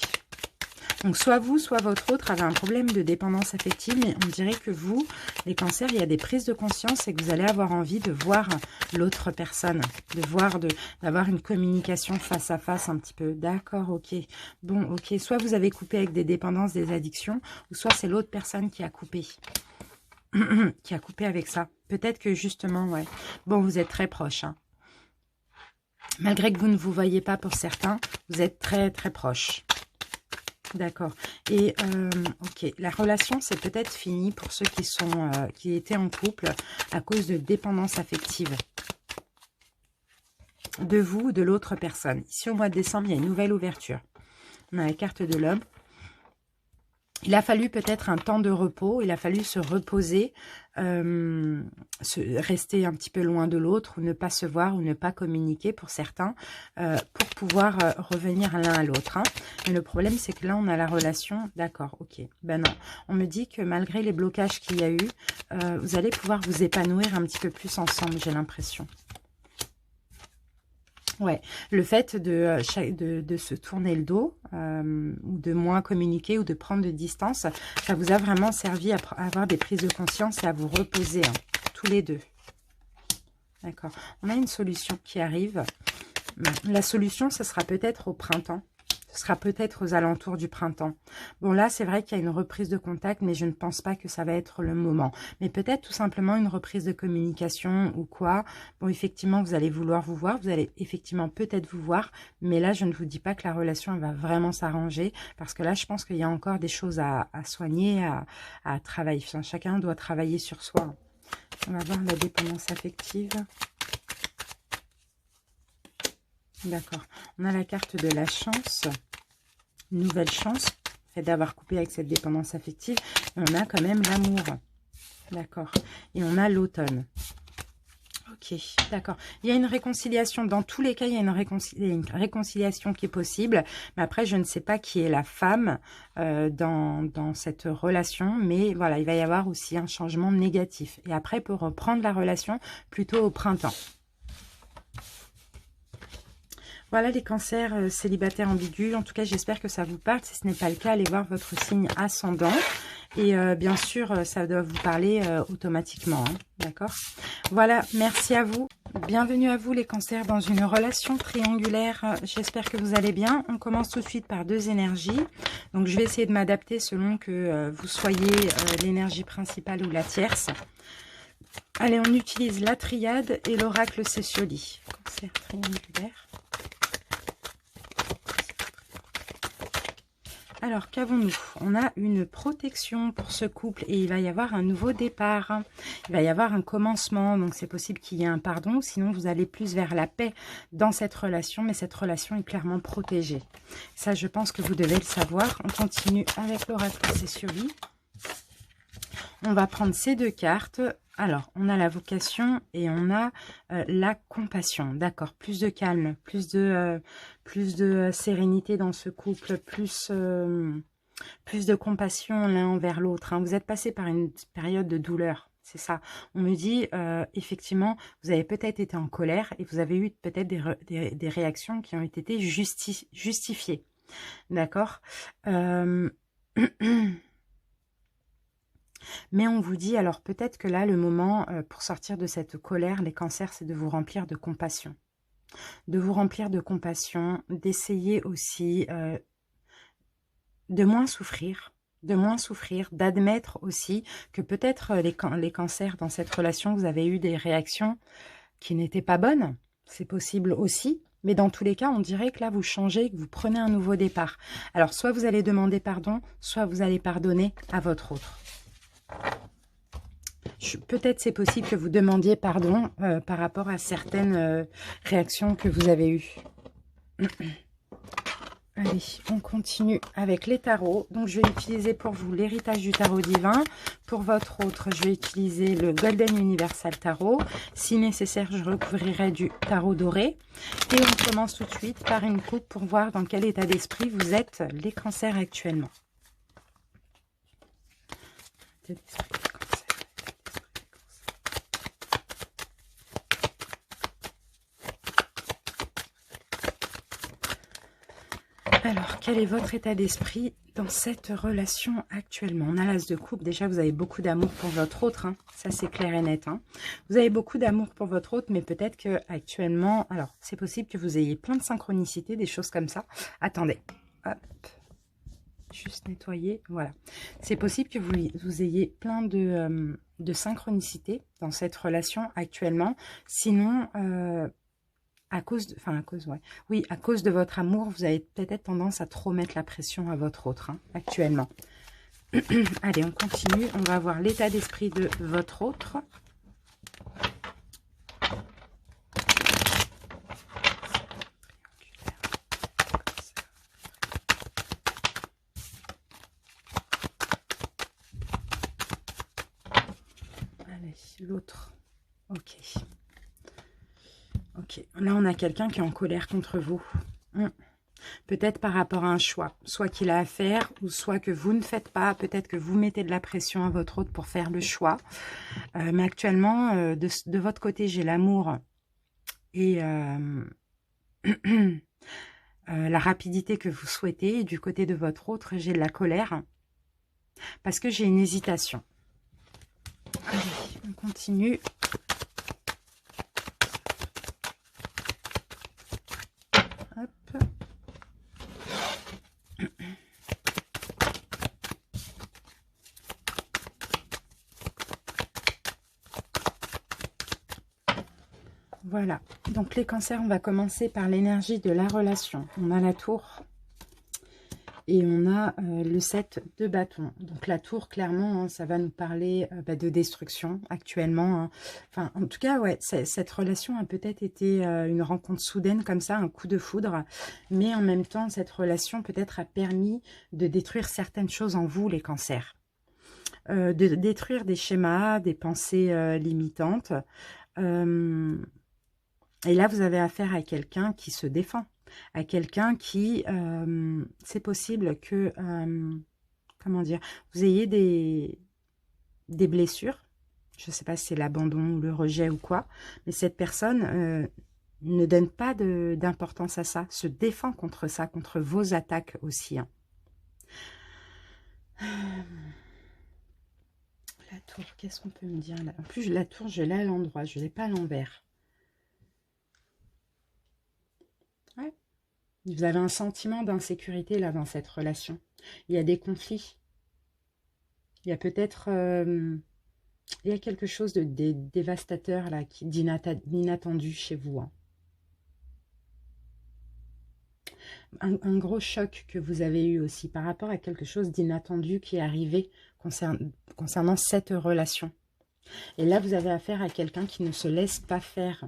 Donc, soit vous, soit votre autre avez un problème de dépendance affective, mais on dirait que vous, les cancers, il y a des prises de conscience et que vous allez avoir envie de voir l'autre personne, d'avoir une communication face à face un petit peu. D'accord, ok. Bon, ok. Soit vous avez coupé avec des dépendances, des addictions, ou soit c'est l'autre personne qui a coupé. Qui a coupé avec ça. Peut-être que justement, ouais. Bon, vous êtes très proches, hein. Malgré que vous ne vous voyez pas pour certains, vous êtes très, très proches. D'accord. Et ok, la relation c'est peut-être fini pour ceux qui étaient en couple à cause de dépendance affective de vous ou de l'autre personne. Ici au mois de décembre, il y a une nouvelle ouverture. On a la carte de l'homme. Il a fallu peut-être un temps de repos, il a fallu se reposer, rester un petit peu loin de l'autre, ou ne pas se voir, ou ne pas communiquer pour certains, pour pouvoir revenir l'un à l'autre. Hein. Mais le problème, c'est que là, on a la relation, d'accord, ok, ben non. On me dit que malgré les blocages qu'il y a eu, vous allez pouvoir vous épanouir un petit peu plus ensemble, j'ai l'impression. Ouais, le fait de se tourner le dos, ou de moins communiquer, ou de prendre de distance, ça vous a vraiment servi à avoir des prises de conscience et à vous reposer, hein, tous les deux. D'accord. On a une solution qui arrive. La solution, ce sera peut-être au printemps. Ce sera peut-être aux alentours du printemps. Bon, là, c'est vrai qu'il y a une reprise de contact, mais je ne pense pas que ça va être le moment. Mais peut-être tout simplement une reprise de communication ou quoi. Bon, effectivement, vous allez vouloir vous voir. Vous allez effectivement peut-être vous voir. Mais là, je ne vous dis pas que la relation elle va vraiment s'arranger. Parce que là, je pense qu'il y a encore des choses à soigner, à travailler. Enfin, chacun doit travailler sur soi. On va voir la dépendance affective. D'accord. On a la carte de la chance. Nouvelle chance. Le fait d'avoir coupé avec cette dépendance affective. Et on a quand même l'amour. D'accord. Et on a l'automne. Ok, d'accord. Il y a une réconciliation. Dans tous les cas, il y a une réconciliation qui est possible. Mais après, je ne sais pas qui est la femme dans cette relation. Mais voilà, il va y avoir aussi un changement négatif. Et après, pour reprendre la relation plutôt au printemps. Voilà les cancers célibataires ambigus. En tout cas, j'espère que ça vous parle. Si ce n'est pas le cas, allez voir votre signe ascendant. Et bien sûr, ça doit vous parler automatiquement. Hein, d'accord? Voilà, merci à vous. Bienvenue à vous les cancers dans une relation triangulaire. J'espère que vous allez bien. On commence tout de suite par deux énergies. Donc, je vais essayer de m'adapter selon que vous soyez l'énergie principale ou la tierce. Allez, on utilise la triade et l'oracle Cécioli. Cancer triangulaire. Alors, qu'avons-nous? On a une protection pour ce couple et il va y avoir un nouveau départ. Il va y avoir un commencement, donc c'est possible qu'il y ait un pardon. Sinon, vous allez plus vers la paix dans cette relation, mais cette relation est clairement protégée. Ça, je pense que vous devez le savoir. On continue avec l'oracle Cécioli. On va prendre ces deux cartes. Alors, on a la vocation et on a la compassion. D'accord, plus de calme, plus de sérénité dans ce couple, plus de compassion l'un envers l'autre. Hein. Vous êtes passé par une période de douleur, c'est ça. On me dit, effectivement, vous avez peut-être été en colère et vous avez eu peut-être des réactions qui ont été justifiées. D'accord. Mais on vous dit, alors peut-être que là, le moment pour sortir de cette colère, les cancers, c'est de vous remplir de compassion. De vous remplir de compassion, d'essayer aussi de moins souffrir, d'admettre aussi que peut-être les cancers dans cette relation, vous avez eu des réactions qui n'étaient pas bonnes. C'est possible aussi. Mais dans tous les cas, on dirait que là, vous changez, que vous prenez un nouveau départ. Alors, soit vous allez demander pardon, soit vous allez pardonner à votre autre. Peut-être c'est possible que vous demandiez pardon par rapport à certaines réactions que vous avez eues. Allez, on continue avec les tarots. Donc, je vais utiliser pour vous l'héritage du tarot divin. Pour votre autre, je vais utiliser le Golden Universal Tarot. Si nécessaire, je recouvrirai du tarot doré. Et on commence tout de suite par une coupe pour voir dans quel état d'esprit vous êtes les cancers actuellement. Alors, quel est votre état d'esprit dans cette relation actuellement? On a l'as de coupe. Déjà, vous avez beaucoup d'amour pour votre autre. Hein. Ça, c'est clair et net. Hein. Vous avez beaucoup d'amour pour votre autre, mais peut-être que actuellement, alors, c'est possible que vous ayez plein de synchronicité, des choses comme ça. Attendez. Hop. Juste nettoyer. Voilà. C'est possible que vous ayez plein de synchronicité dans cette relation actuellement. Sinon... à cause de votre amour, vous avez peut-être tendance à trop mettre la pression à votre autre, hein, actuellement. Allez, on continue. On va voir l'état d'esprit de votre autre. Allez, l'autre. Ok. Ok, là on a quelqu'un qui est en colère contre vous. Peut-être par rapport à un choix, soit qu'il a à faire, ou soit que vous ne faites pas, peut-être que vous mettez de la pression à votre autre pour faire le choix. Mais actuellement, de votre côté, j'ai l'amour et la rapidité que vous souhaitez. Et du côté de votre autre, j'ai de la colère, parce que j'ai une hésitation. Allez, on continue. Hop. Voilà, donc les cancers, on va commencer par l'énergie de la relation. On a la tour et on a le 7 de bâton. Donc la tour, clairement, hein, ça va nous parler de destruction actuellement. Hein. Enfin, en tout cas, ouais, cette relation a peut-être été une rencontre soudaine comme ça, un coup de foudre. Mais en même temps, cette relation peut-être a permis de détruire certaines choses en vous, les cancers. De détruire des schémas, des pensées limitantes. Et là, vous avez affaire à quelqu'un qui se défend, à quelqu'un qui, c'est possible que, comment dire, vous ayez des blessures. Je ne sais pas si c'est l'abandon ou le rejet ou quoi, mais cette personne ne donne pas d'importance à ça, se défend contre ça, contre vos attaques aussi. Hein. La tour, qu'est-ce qu'on peut me dire là? En plus, la tour, je l'ai à l'endroit, je ne l'ai pas à l'envers. Ouais. Vous avez un sentiment d'insécurité là dans cette relation. Il y a des conflits. Il y a peut-être il y a quelque chose de dévastateur là, d'inattendu chez vous. Hein. Un gros choc que vous avez eu aussi par rapport à quelque chose d'inattendu qui est arrivé concernant cette relation. Et là, vous avez affaire à quelqu'un qui ne se laisse pas faire.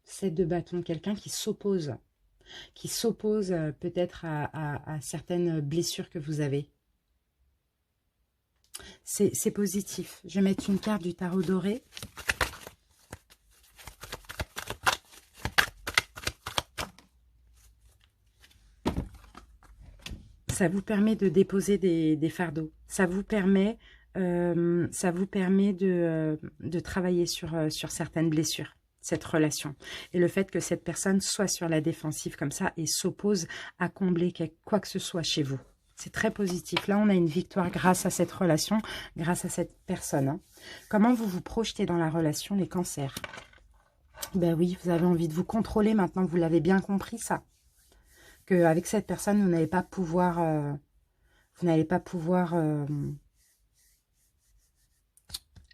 7 de bâton, quelqu'un qui s'oppose peut-être à certaines blessures que vous avez. C'est positif. Je vais mettre une carte du tarot doré. Ça vous permet de déposer des fardeaux. Ça vous permet de travailler sur certaines blessures. cette relation. Et le fait que cette personne soit sur la défensive comme ça et s'oppose à combler quoi que ce soit chez vous. C'est très positif. Là, on a une victoire grâce à cette relation, grâce à cette personne. Hein. Comment vous vous projetez dans la relation, les cancers? Ben oui, vous avez envie de vous contrôler maintenant. Vous l'avez bien compris, ça. Qu'avec cette personne, vous n'allez pas pouvoir...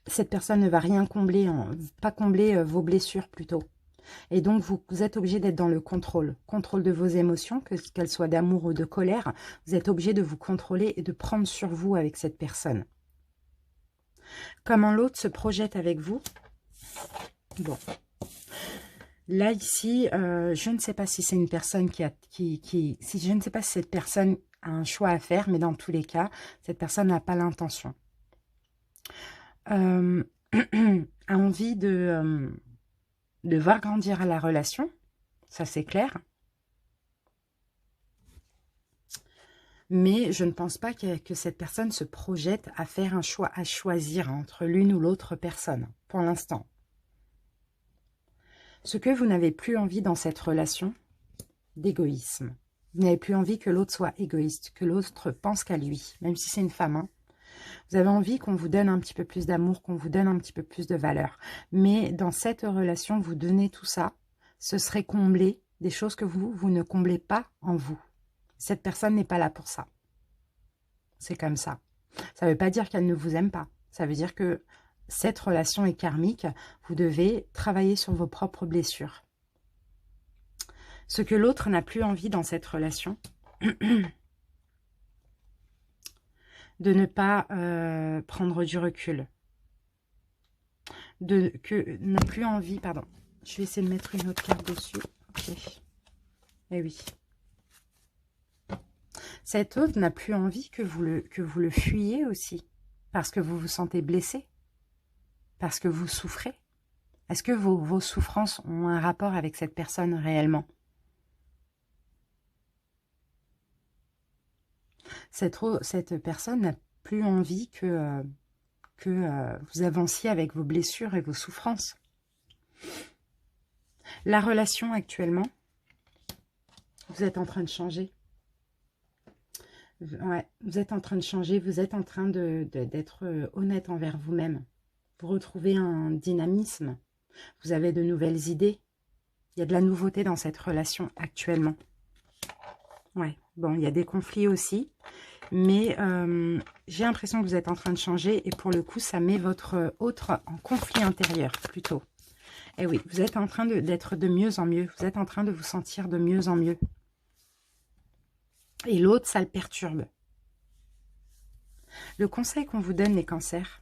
cette personne ne va rien combler, pas combler vos blessures plutôt. Et donc, vous êtes obligé d'être dans le contrôle. Contrôle de vos émotions, qu'elles soient d'amour ou de colère. Vous êtes obligé de vous contrôler et de prendre sur vous avec cette personne. Comment l'autre se projette avec vous? Bon. Là, ici, je ne sais pas si c'est une personne je ne sais pas si cette personne a un choix à faire, mais dans tous les cas, cette personne n'a pas l'intention. A envie de voir grandir la relation, ça c'est clair. Mais je ne pense pas que cette personne se projette à faire un choix, à choisir entre l'une ou l'autre personne, pour l'instant. Ce que vous n'avez plus envie dans cette relation, d'égoïsme. Vous n'avez plus envie que l'autre soit égoïste, que l'autre pense qu'à lui, même si c'est une femme. Hein. Vous avez envie qu'on vous donne un petit peu plus d'amour, qu'on vous donne un petit peu plus de valeur. Mais dans cette relation, vous donnez tout ça, ce serait combler des choses que vous ne comblez pas en vous. Cette personne n'est pas là pour ça. C'est comme ça. Ça ne veut pas dire qu'elle ne vous aime pas. Ça veut dire que cette relation est karmique. Vous devez travailler sur vos propres blessures. Ce que l'autre n'a plus envie dans cette relation, de ne pas prendre du recul. N'a plus envie, pardon. Je vais essayer de mettre une autre carte dessus. Ok. Eh oui. Cet autre n'a plus envie que vous le fuyiez aussi. Parce que vous vous sentez blessé. Parce que vous souffrez. Est-ce que vos souffrances ont un rapport avec cette personne réellement? Cette personne n'a plus envie que vous avanciez avec vos blessures et vos souffrances. La relation actuellement, vous êtes en train de changer. Ouais, vous êtes en train de changer, vous êtes en train d'être honnête envers vous-même. Vous retrouvez un dynamisme, vous avez de nouvelles idées. Il y a de la nouveauté dans cette relation actuellement. Ouais, bon, il y a des conflits aussi, mais j'ai l'impression que vous êtes en train de changer et pour le coup, ça met votre autre en conflit intérieur plutôt. Et oui, vous êtes en train d'être de mieux en mieux, vous êtes en train de vous sentir de mieux en mieux. Et l'autre, ça le perturbe. Le conseil qu'on vous donne, les cancers,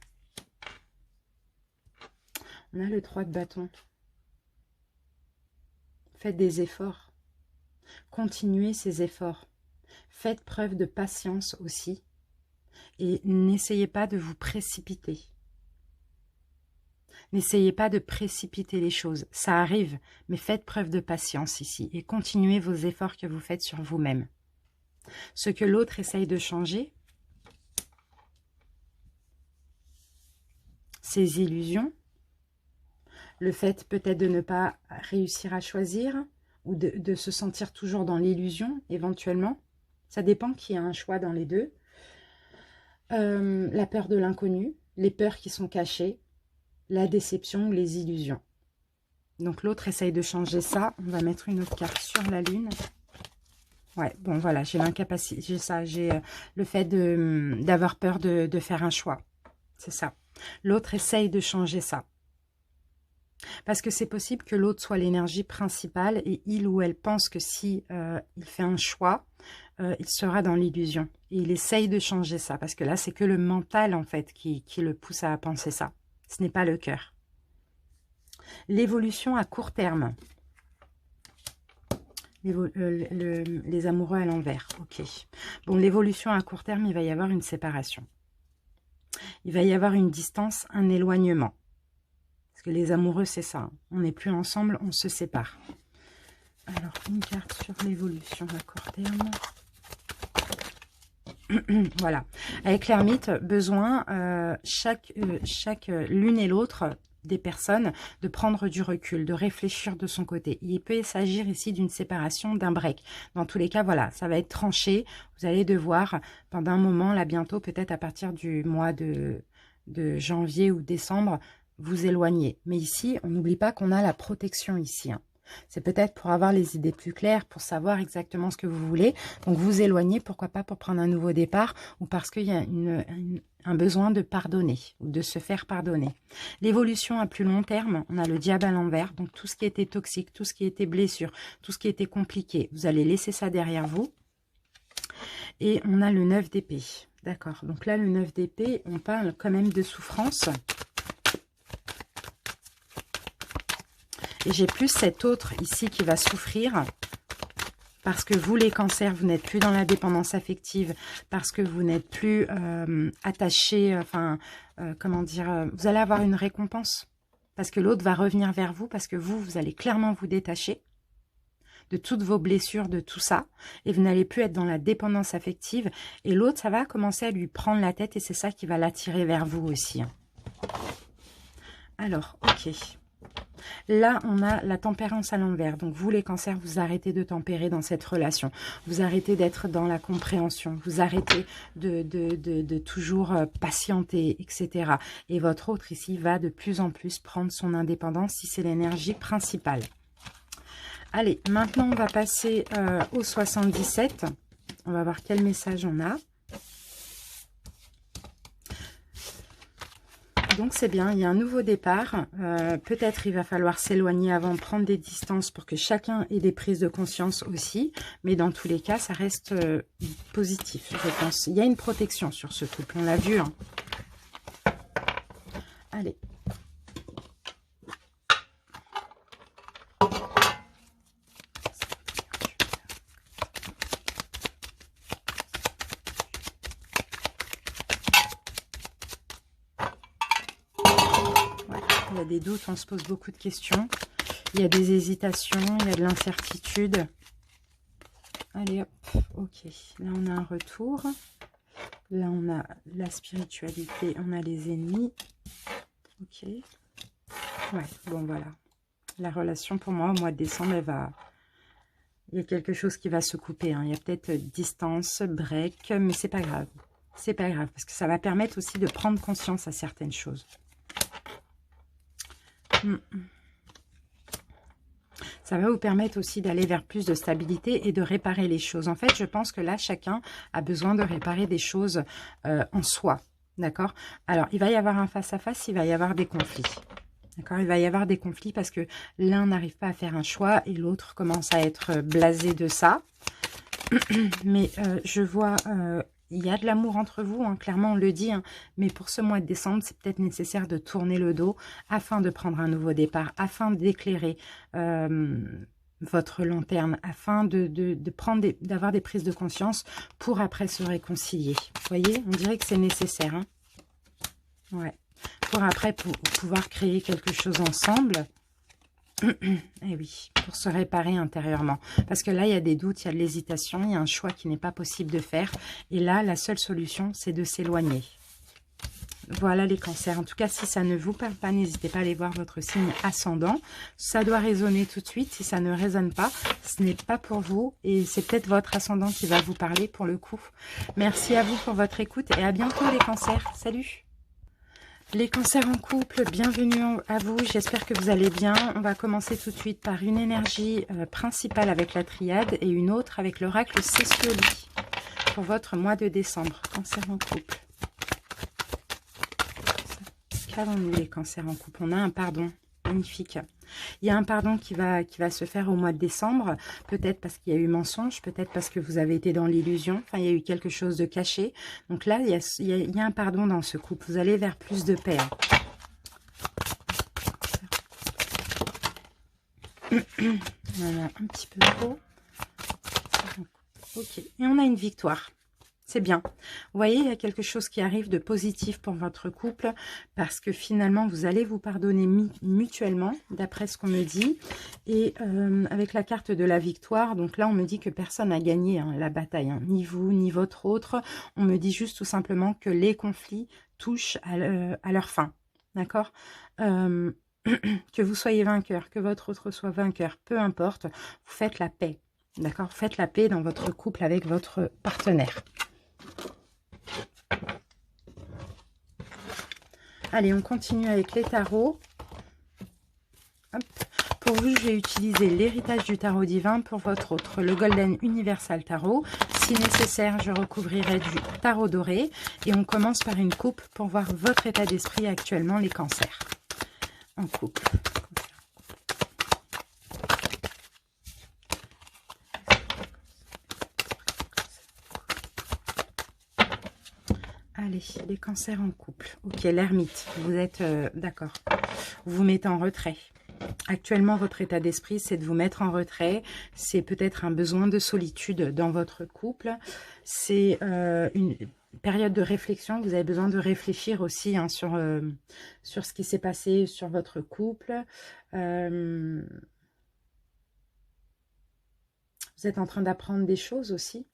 on a le 3 de bâton. Faites des efforts. Continuez ces efforts. Faites preuve de patience aussi. Et n'essayez pas de vous précipiter. N'essayez pas de précipiter les choses. Ça arrive, mais faites preuve de patience ici. Et continuez vos efforts que vous faites sur vous-même. Ce que l'autre essaye de changer, ses illusions, le fait peut-être de ne pas réussir à choisir ou de se sentir toujours dans l'illusion éventuellement. Ça dépend qui a un choix dans les deux. La peur de l'inconnu, les peurs qui sont cachées, la déception ou les illusions. Donc l'autre essaye de changer ça. On va mettre une autre carte sur la lune. Ouais, bon voilà, j'ai l'incapacité, j'ai ça, j'ai le fait d'avoir peur de faire un choix. C'est ça. L'autre essaye de changer ça. Parce que c'est possible que l'autre soit l'énergie principale et il ou elle pense que si il fait un choix, il sera dans l'illusion. Et il essaye de changer ça. Parce que là, c'est que le mental, en fait, qui le pousse à penser ça. Ce n'est pas le cœur. L'évolution à court terme. Les amoureux à l'envers. Ok. Bon, l'évolution à court terme, il va y avoir une séparation. Il va y avoir une distance, un éloignement. Parce que les amoureux, c'est ça. On n'est plus ensemble, on se sépare. Alors, une carte sur l'évolution à court terme. Voilà. Avec l'ermite, besoin, chaque l'une et l'autre des personnes de prendre du recul, de réfléchir de son côté. Il peut s'agir ici d'une séparation, d'un break. Dans tous les cas, voilà, ça va être tranché. Vous allez devoir, pendant un moment, là bientôt, peut-être à partir du mois de janvier ou décembre, vous éloigner. Mais ici, on n'oublie pas qu'on a la protection ici. Hein. C'est peut-être pour avoir les idées plus claires, pour savoir exactement ce que vous voulez. Donc vous éloignez, pourquoi pas pour prendre un nouveau départ ou parce qu'il y a un besoin de pardonner ou de se faire pardonner. L'évolution à plus long terme, on a le diable à l'envers. Donc tout ce qui était toxique, tout ce qui était blessure, tout ce qui était compliqué, vous allez laisser ça derrière vous. Et on a le 9 d'épée. D'accord. Donc là, le 9 d'épée, on parle quand même de souffrance. Et j'ai plus cet autre ici qui va souffrir parce que vous, les cancers, vous n'êtes plus dans la dépendance affective, parce que vous n'êtes plus attachés, comment dire, vous allez avoir une récompense parce que l'autre va revenir vers vous, parce que vous allez clairement vous détacher de toutes vos blessures, de tout ça, et vous n'allez plus être dans la dépendance affective, et l'autre, ça va commencer à lui prendre la tête, et c'est ça qui va l'attirer vers vous aussi. Alors, ok. Là, on a la tempérance à l'envers. Donc, vous, les cancers, vous arrêtez de tempérer dans cette relation. Vous arrêtez d'être dans la compréhension. Vous arrêtez de toujours patienter, etc. Et votre autre ici va de plus en plus prendre son indépendance si c'est l'énergie principale. Allez, maintenant, on va passer au 77. On va voir quel message on a. Donc c'est bien, il y a un nouveau départ. Peut-être il va falloir s'éloigner avant, prendre des distances pour que chacun ait des prises de conscience aussi. Mais dans tous les cas, ça reste positif, je pense. Il y a une protection sur ce couple, on l'a vu. Hein. Allez. Il y a des doutes, on se pose beaucoup de questions. Il y a des hésitations, il y a de l'incertitude. Allez, hop, ok. Là, on a un retour. Là, on a la spiritualité, on a les ennemis. Ok. Ouais, bon, voilà. La relation, pour moi, au mois de décembre, elle va... Il y a quelque chose qui va se couper. Hein. Il y a peut-être distance, break, mais c'est pas grave. C'est pas grave, parce que ça va permettre aussi de prendre conscience à certaines choses. Ça va vous permettre aussi d'aller vers plus de stabilité et de réparer les choses. En fait, je pense que là, chacun a besoin de réparer des choses en soi. D'accord? Alors, il va y avoir un face-à-face, il va y avoir des conflits. D'accord? Il va y avoir des conflits parce que l'un n'arrive pas à faire un choix et l'autre commence à être blasé de ça. Mais je vois... il y a de l'amour entre vous, hein, clairement on le dit, hein, mais pour ce mois de décembre, c'est peut-être nécessaire de tourner le dos afin de prendre un nouveau départ, afin d'éclairer votre lanterne, afin d'avoir des prises de conscience pour après se réconcilier. Vous voyez, on dirait que c'est nécessaire. Hein, ouais. Pour après pouvoir créer quelque chose ensemble. Eh oui, pour se réparer intérieurement. Parce que là, il y a des doutes, il y a de l'hésitation, il y a un choix qui n'est pas possible de faire. Et là, la seule solution, c'est de s'éloigner. Voilà les cancers. En tout cas, si ça ne vous parle pas, n'hésitez pas à aller voir votre signe ascendant. Ça doit résonner tout de suite. Si ça ne résonne pas, ce n'est pas pour vous. Et c'est peut-être votre ascendant qui va vous parler pour le coup. Merci à vous pour votre écoute et à bientôt les cancers. Salut! Les cancers en couple, bienvenue à vous, j'espère que vous allez bien. On va commencer tout de suite par une énergie principale avec la triade et une autre avec l'oracle Cécioli pour votre mois de décembre. Cancer en couple. Qu'avons-nous les cancers en couple? On a un pardon, magnifique. Il y a un pardon qui va se faire au mois de décembre, peut-être parce qu'il y a eu mensonge, peut-être parce que vous avez été dans l'illusion, enfin il y a eu quelque chose de caché. Donc là, il y a un pardon dans ce couple, vous allez vers plus de paix. Voilà, un petit peu trop. Ok, et on a une victoire. C'est bien. Vous voyez, il y a quelque chose qui arrive de positif pour votre couple parce que finalement, vous allez vous pardonner mutuellement, d'après ce qu'on me dit. Et avec la carte de la victoire, donc là, on me dit que personne n'a gagné hein, la bataille, hein, ni vous, ni votre autre. On me dit juste tout simplement que les conflits touchent à leur fin. d'accord? Que vous soyez vainqueur, que votre autre soit vainqueur, peu importe, vous faites la paix, d'accord? Faites la paix dans votre couple avec votre partenaire. Allez, on continue avec les tarots. Hop. Pour vous, je vais utiliser l'héritage du tarot divin. Pour votre autre, le Golden Universal Tarot. Si nécessaire, je recouvrirai du tarot doré. Et on commence par une coupe pour voir votre état d'esprit actuellement, les cancers. En couple. Allez, les cancers en couple. Ok, l'ermite, vous êtes d'accord. Vous vous mettez en retrait. Actuellement, votre état d'esprit, c'est de vous mettre en retrait. C'est peut-être un besoin de solitude dans votre couple. C'est une période de réflexion. Vous avez besoin de réfléchir aussi hein, sur ce qui s'est passé sur votre couple. Vous êtes en train d'apprendre des choses aussi.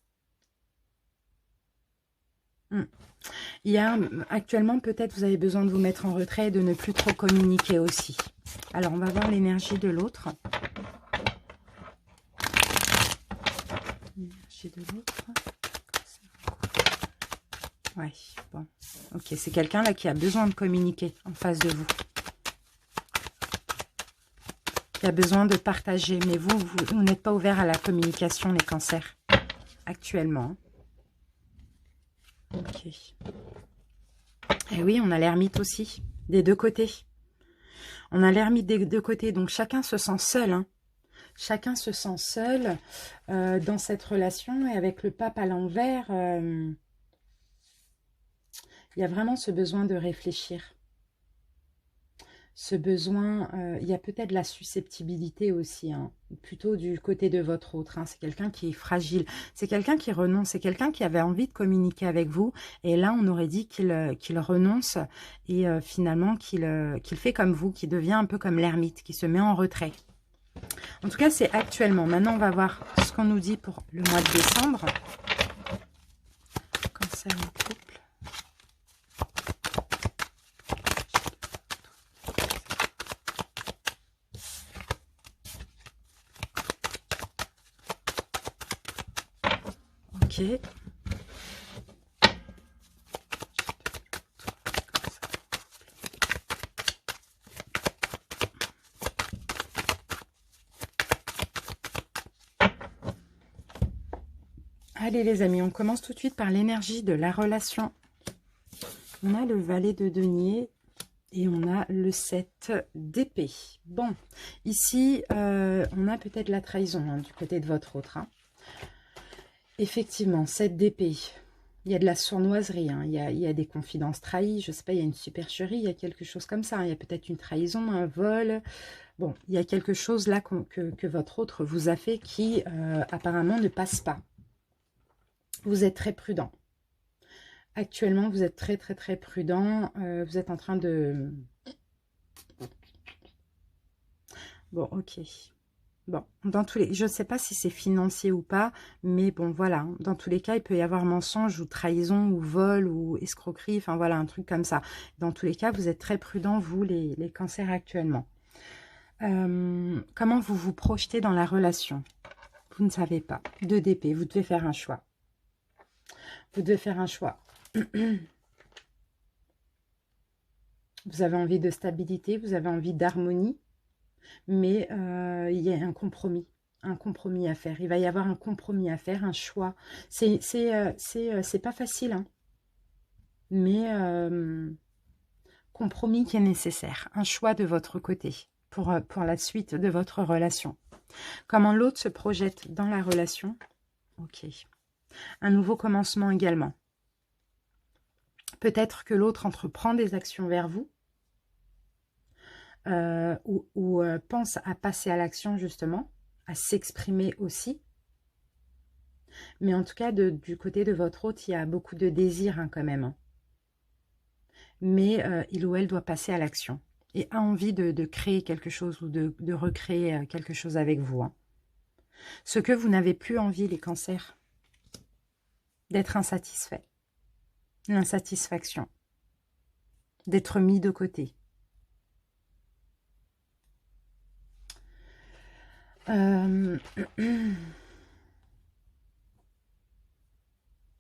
Il y a actuellement, peut-être, vous avez besoin de vous mettre en retrait et de ne plus trop communiquer aussi. Alors, on va voir l'énergie de l'autre. L'énergie de l'autre. Ouais, bon. Ok, c'est quelqu'un là qui a besoin de communiquer en face de vous. Qui a besoin de partager. Mais vous n'êtes pas ouvert à la communication, les cancers, actuellement. Ok. Et oui, on a l'ermite aussi, des deux côtés. On a l'ermite des deux côtés, donc chacun se sent seul. Hein. Chacun se sent seul dans cette relation. Et avec le pape à l'envers, il y a vraiment ce besoin de réfléchir. Ce besoin, il y a peut-être la susceptibilité aussi, hein, plutôt du côté de votre autre. Hein. C'est quelqu'un qui est fragile, c'est quelqu'un qui renonce, c'est quelqu'un qui avait envie de communiquer avec vous. Et là, on aurait dit qu'il renonce et finalement qu'il fait comme vous, qu'il devient un peu comme l'ermite, qui se met en retrait. En tout cas, c'est actuellement. Maintenant, on va voir ce qu'on nous dit pour le mois de décembre. Cancer en couple. Ok. Allez les amis, on commence tout de suite par l'énergie de la relation. On a le valet de denier et on a le 7 d'épée. Bon, ici, on a peut-être la trahison hein, du côté de votre autre. Hein. Effectivement, 7 d'épée. Il y a de la sournoiserie, hein. Il y a des confidences trahies, je sais pas, il y a une supercherie, il y a quelque chose comme ça. Hein. Il y a peut-être une trahison, un vol. Bon, il y a quelque chose là que votre autre vous a fait qui apparemment ne passe pas. Vous êtes très prudent. Actuellement, vous êtes très prudent. Vous êtes en train de... Bon, ok. Bon, dans tous les... Je ne sais pas si c'est financier ou pas, mais bon, voilà. Dans tous les cas, il peut y avoir mensonge ou trahison ou vol ou escroquerie. Enfin, voilà, un truc comme ça. Dans tous les cas, vous êtes très prudents, vous, les cancers actuellement. Comment vous vous projetez dans la relation? Vous ne savez pas. 2 d'épée, vous devez faire un choix. Vous devez faire un choix. Vous avez envie de stabilité, vous avez envie d'harmonie. Mais il y a un compromis à faire. Il va y avoir un compromis à faire, un choix. C'est pas facile, hein, mais compromis qui est nécessaire. Un choix de votre côté pour la suite de votre relation. Comment l'autre se projette dans la relation. Ok. Un nouveau commencement également. Peut-être que l'autre entreprend des actions vers vous. Ou pense à passer à l'action justement, à s'exprimer aussi. Mais en tout cas, du côté de votre hôte, il y a beaucoup de désir hein, quand même. Hein. Mais il ou elle doit passer à l'action et a envie de créer quelque chose ou de recréer quelque chose avec vous. Hein. Ce que vous n'avez plus envie, les cancers, d'être insatisfait, l'insatisfaction, d'être mis de côté. Euh,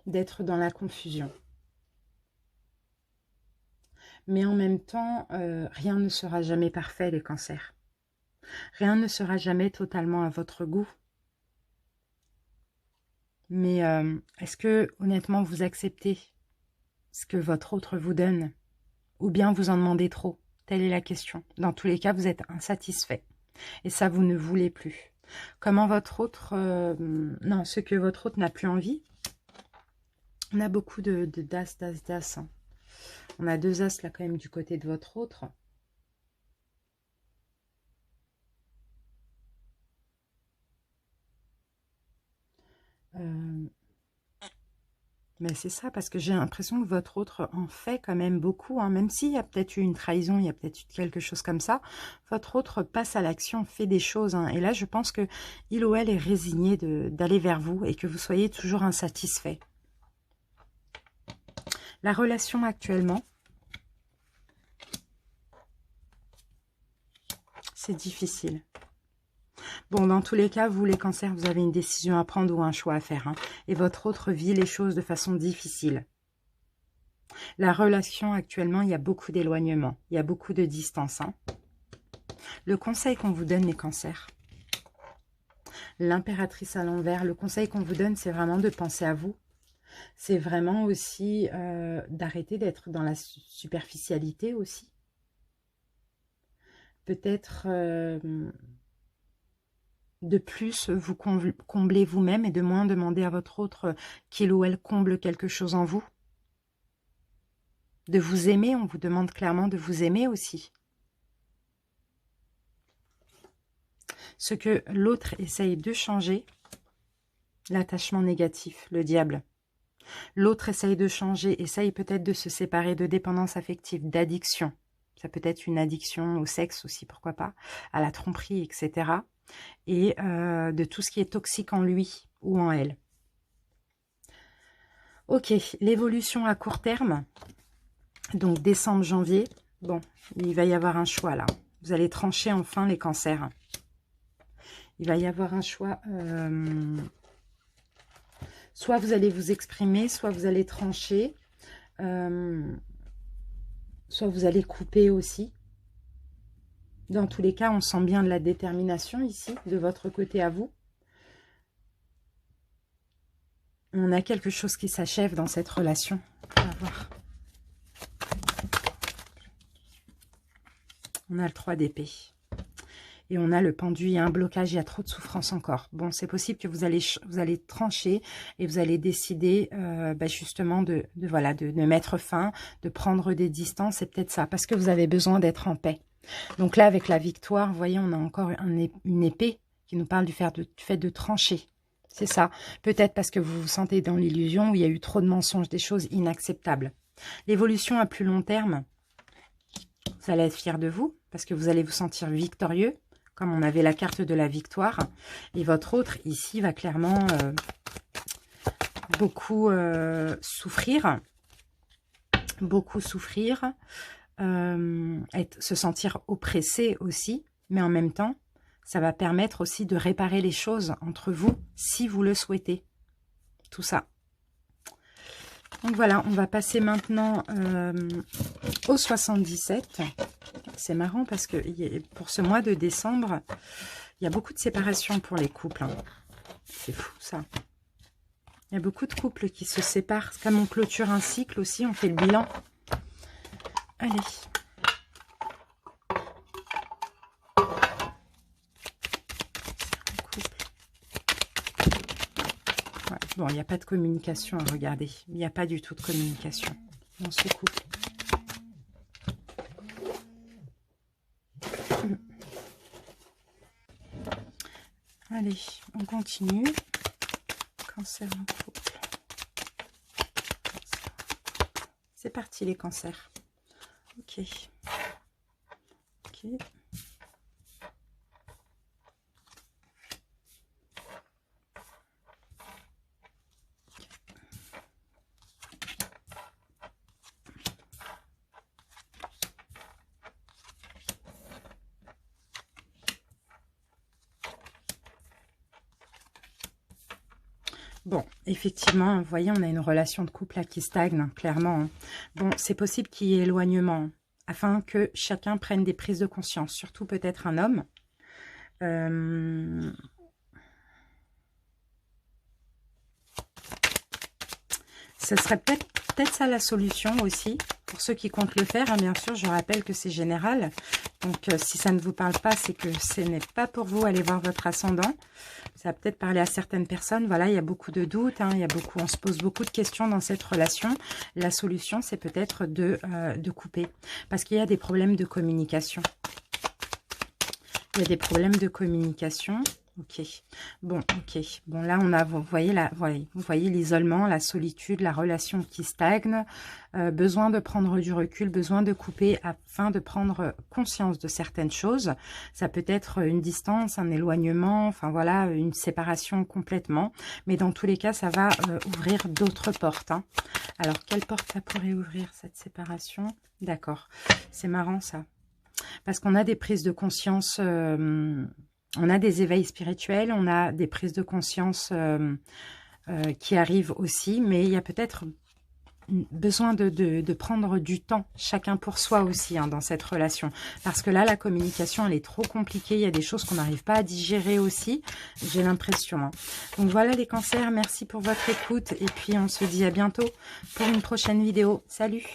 D'être dans la confusion. Mais en même temps, rien ne sera jamais parfait, les cancers. Rien ne sera jamais totalement à votre goût. Mais est-ce que, honnêtement, vous acceptez ce que votre autre vous donne? Ou bien vous en demandez trop? Telle est la question. Dans tous les cas, vous êtes insatisfait. Et ça, vous ne voulez plus. Comment votre autre... non, ce que votre autre n'a plus envie. On a beaucoup de d'as, d'as, d'as. Hein. On a 2 as là quand même du côté de votre autre. Mais c'est ça, parce que j'ai l'impression que votre autre en fait quand même beaucoup. Hein. Même s'il y a peut-être eu une trahison, il y a peut-être eu quelque chose comme ça, votre autre passe à l'action, fait des choses. Hein. Et là, je pense que il ou elle est résigné d'aller vers vous et que vous soyez toujours insatisfait. La relation actuellement, c'est difficile. Bon, dans tous les cas, vous les cancers, vous avez une décision à prendre ou un choix à faire. Hein. Et votre autre vit les choses de façon difficile. La relation actuellement, il y a beaucoup d'éloignement. Il y a beaucoup de distance. Hein. Le conseil qu'on vous donne, les cancers, l'impératrice à l'envers, le conseil qu'on vous donne, c'est vraiment de penser à vous. C'est vraiment aussi d'arrêter d'être dans la superficialité aussi. Peut-être de plus vous combler vous-même et de moins demander à votre autre qu'il ou elle comble quelque chose en vous. De vous aimer, on vous demande clairement de vous aimer aussi. Ce que l'autre essaye de changer, l'attachement négatif, le diable. L'autre essaye de changer, essaye peut-être de se séparer de dépendance affective, d'addiction. Ça peut être une addiction au sexe aussi, pourquoi pas, à la tromperie, etc. Et de tout ce qui est toxique en lui ou en elle. Ok, l'évolution à court terme, donc décembre, janvier, bon, il va y avoir un choix là. Vous allez trancher enfin les cancers. Il va y avoir un choix. Soit vous allez vous exprimer, soit vous allez trancher. Soit vous allez couper aussi. Dans tous les cas, on sent bien de la détermination ici, de votre côté à vous. On a quelque chose qui s'achève dans cette relation. On va voir. On a le 3 d'épée. Et on a le pendu, il y a un blocage, il y a trop de souffrance encore. Bon, c'est possible que vous allez trancher et vous allez décider justement de mettre fin, de prendre des distances. C'est peut-être ça, parce que vous avez besoin d'être en paix. Donc là, avec la victoire, vous voyez, on a encore une épée qui nous parle du fait de trancher. C'est ça. Peut-être parce que vous vous sentez dans l'illusion où il y a eu trop de mensonges, des choses inacceptables. L'évolution à plus long terme, vous allez être fier de vous parce que vous allez vous sentir victorieux, comme on avait la carte de la victoire. Et votre autre, ici, va clairement beaucoup souffrir. Beaucoup souffrir. Se sentir oppressé aussi. Mais en même temps, ça va permettre aussi de réparer les choses entre vous, si vous le souhaitez. Tout ça. Donc voilà, on va passer maintenant au 77. C'est marrant parce que pour ce mois de décembre, il y a beaucoup de séparations pour les couples. Hein. C'est fou ça. Il y a beaucoup de couples qui se séparent. Comme on clôture un cycle aussi, on fait le bilan. Allez. Ouais. Bon, il n'y a pas de communication, regardez. Il n'y a pas du tout de communication dans ce couple. Allez, on continue. Cancer en couple. C'est parti les cancers. Ok. Ok. Bon, effectivement, vous voyez, on a une relation de couple là qui stagne, hein, clairement. Hein. Bon, c'est possible qu'il y ait éloignement, hein, afin que chacun prenne des prises de conscience, surtout peut-être un homme. Ce serait peut-être ça la solution aussi, pour ceux qui comptent le faire. Hein, bien sûr, je rappelle que c'est général. Donc, si ça ne vous parle pas, c'est que ce n'est pas pour vous. Allez voir votre ascendant. Ça va peut-être parler à certaines personnes. Voilà, il y a beaucoup de doutes. Hein, on se pose beaucoup de questions dans cette relation. La solution, c'est peut-être de couper. Parce qu'il y a des problèmes de communication. Il y a des problèmes de communication. Ok. Bon, ok. Bon, là, on a, vous voyez l'isolement, la solitude, la relation qui stagne, besoin de prendre du recul, besoin de couper afin de prendre conscience de certaines choses. Ça peut être une distance, un éloignement, enfin voilà, une séparation complètement. Mais dans tous les cas, ça va ouvrir d'autres portes. Hein. Alors, quelle porte ça pourrait ouvrir, cette séparation? D'accord. C'est marrant, ça. Parce qu'on a des prises de conscience... on a des éveils spirituels, on a des prises de conscience qui arrivent aussi, mais il y a peut-être besoin de prendre du temps, chacun pour soi aussi, hein, dans cette relation. Parce que là, la communication, elle est trop compliquée, il y a des choses qu'on n'arrive pas à digérer aussi, j'ai l'impression. Hein. Donc voilà les cancers, merci pour votre écoute, et puis on se dit à bientôt pour une prochaine vidéo. Salut!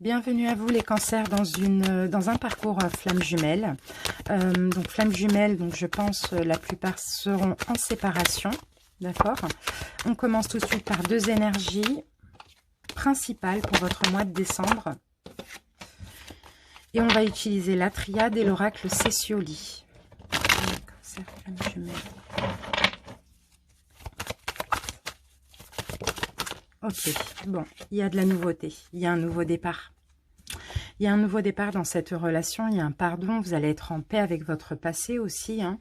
Bienvenue à vous les cancers dans un parcours flamme jumelle. Donc flamme jumelle, donc je pense la plupart seront en séparation. D'accord. On commence tout de suite par deux énergies principales pour votre mois de décembre. Et on va utiliser la triade et l'oracle Cécioli. Cancer, flamme jumelle. Ok, bon, il y a de la nouveauté, il y a un nouveau départ. Il y a un nouveau départ dans cette relation, il y a un pardon, vous allez être en paix avec votre passé aussi. Hein.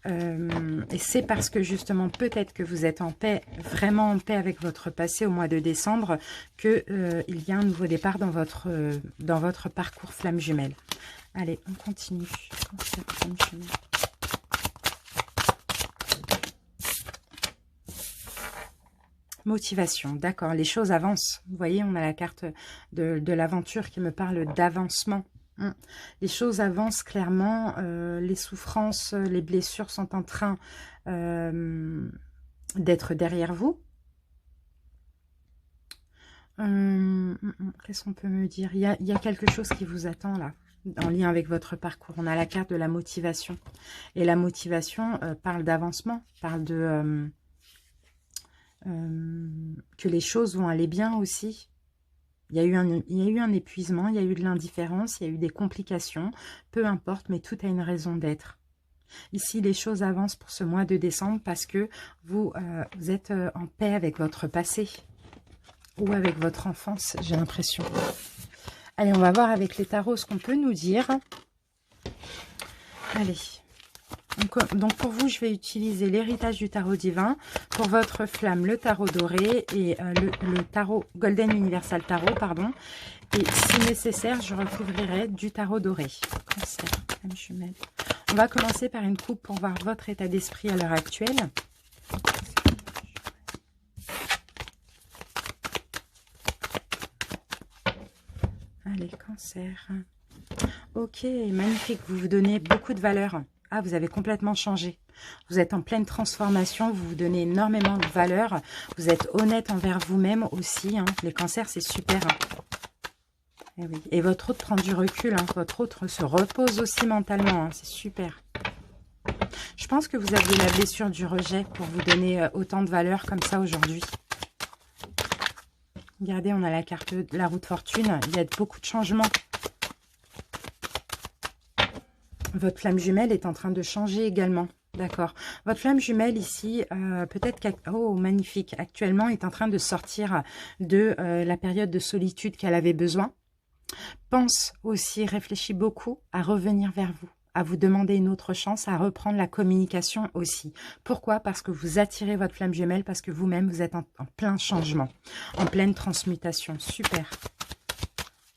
Et c'est parce que justement, peut-être que vous êtes en paix, vraiment en paix avec votre passé au mois de décembre, qu'il y a un nouveau départ dans votre parcours flamme jumelle. Allez, on continue. Flamme jumelle. Motivation, d'accord, les choses avancent. Vous voyez, on a la carte de l'aventure qui me parle d'avancement. Les choses avancent clairement, les souffrances, les blessures sont en train d'être derrière vous. Qu'est-ce qu'on peut me dire? Il y a quelque chose qui vous attend là, en lien avec votre parcours. On a la carte de la motivation. Et la motivation parle d'avancement, parle de... que les choses vont aller bien aussi. Il y a eu un épuisement, il y a eu de l'indifférence, il y a eu des complications, peu importe, mais tout a une raison d'être. Ici, les choses avancent pour ce mois de décembre parce que vous êtes en paix avec votre passé ou avec votre enfance, j'ai l'impression. Allez, on va voir avec les tarots ce qu'on peut nous dire. Allez. Donc pour vous, je vais utiliser l'héritage du tarot divin. Pour votre flamme, le tarot doré et le tarot Golden Universal Tarot, pardon. Et si nécessaire, je recouvrirai du tarot doré. Cancer, flamme jumelle. On va commencer par une coupe pour voir votre état d'esprit à l'heure actuelle. Allez, cancer. Ok, magnifique. Vous vous donnez beaucoup de valeur. Ah, vous avez complètement changé. Vous êtes en pleine transformation. Vous vous donnez énormément de valeur. Vous êtes honnête envers vous-même aussi. Hein. Les cancers, c'est super. Hein. Et, oui. Et votre autre prend du recul. Hein. Votre autre se repose aussi mentalement. Hein. C'est super. Je pense que vous aviez la blessure du rejet pour vous donner autant de valeur comme ça aujourd'hui. Regardez, on a la carte de la roue de fortune. Il y a beaucoup de changements. Votre flamme jumelle est en train de changer également. D'accord. Votre flamme jumelle ici, peut-être oh, magnifique. Actuellement, est en train de sortir de la période de solitude qu'elle avait besoin. Pense aussi, réfléchis beaucoup à revenir vers vous, à vous demander une autre chance, à reprendre la communication aussi. Pourquoi? Parce que vous attirez votre flamme jumelle, parce que vous-même, vous êtes en plein changement, en pleine transmutation. Super.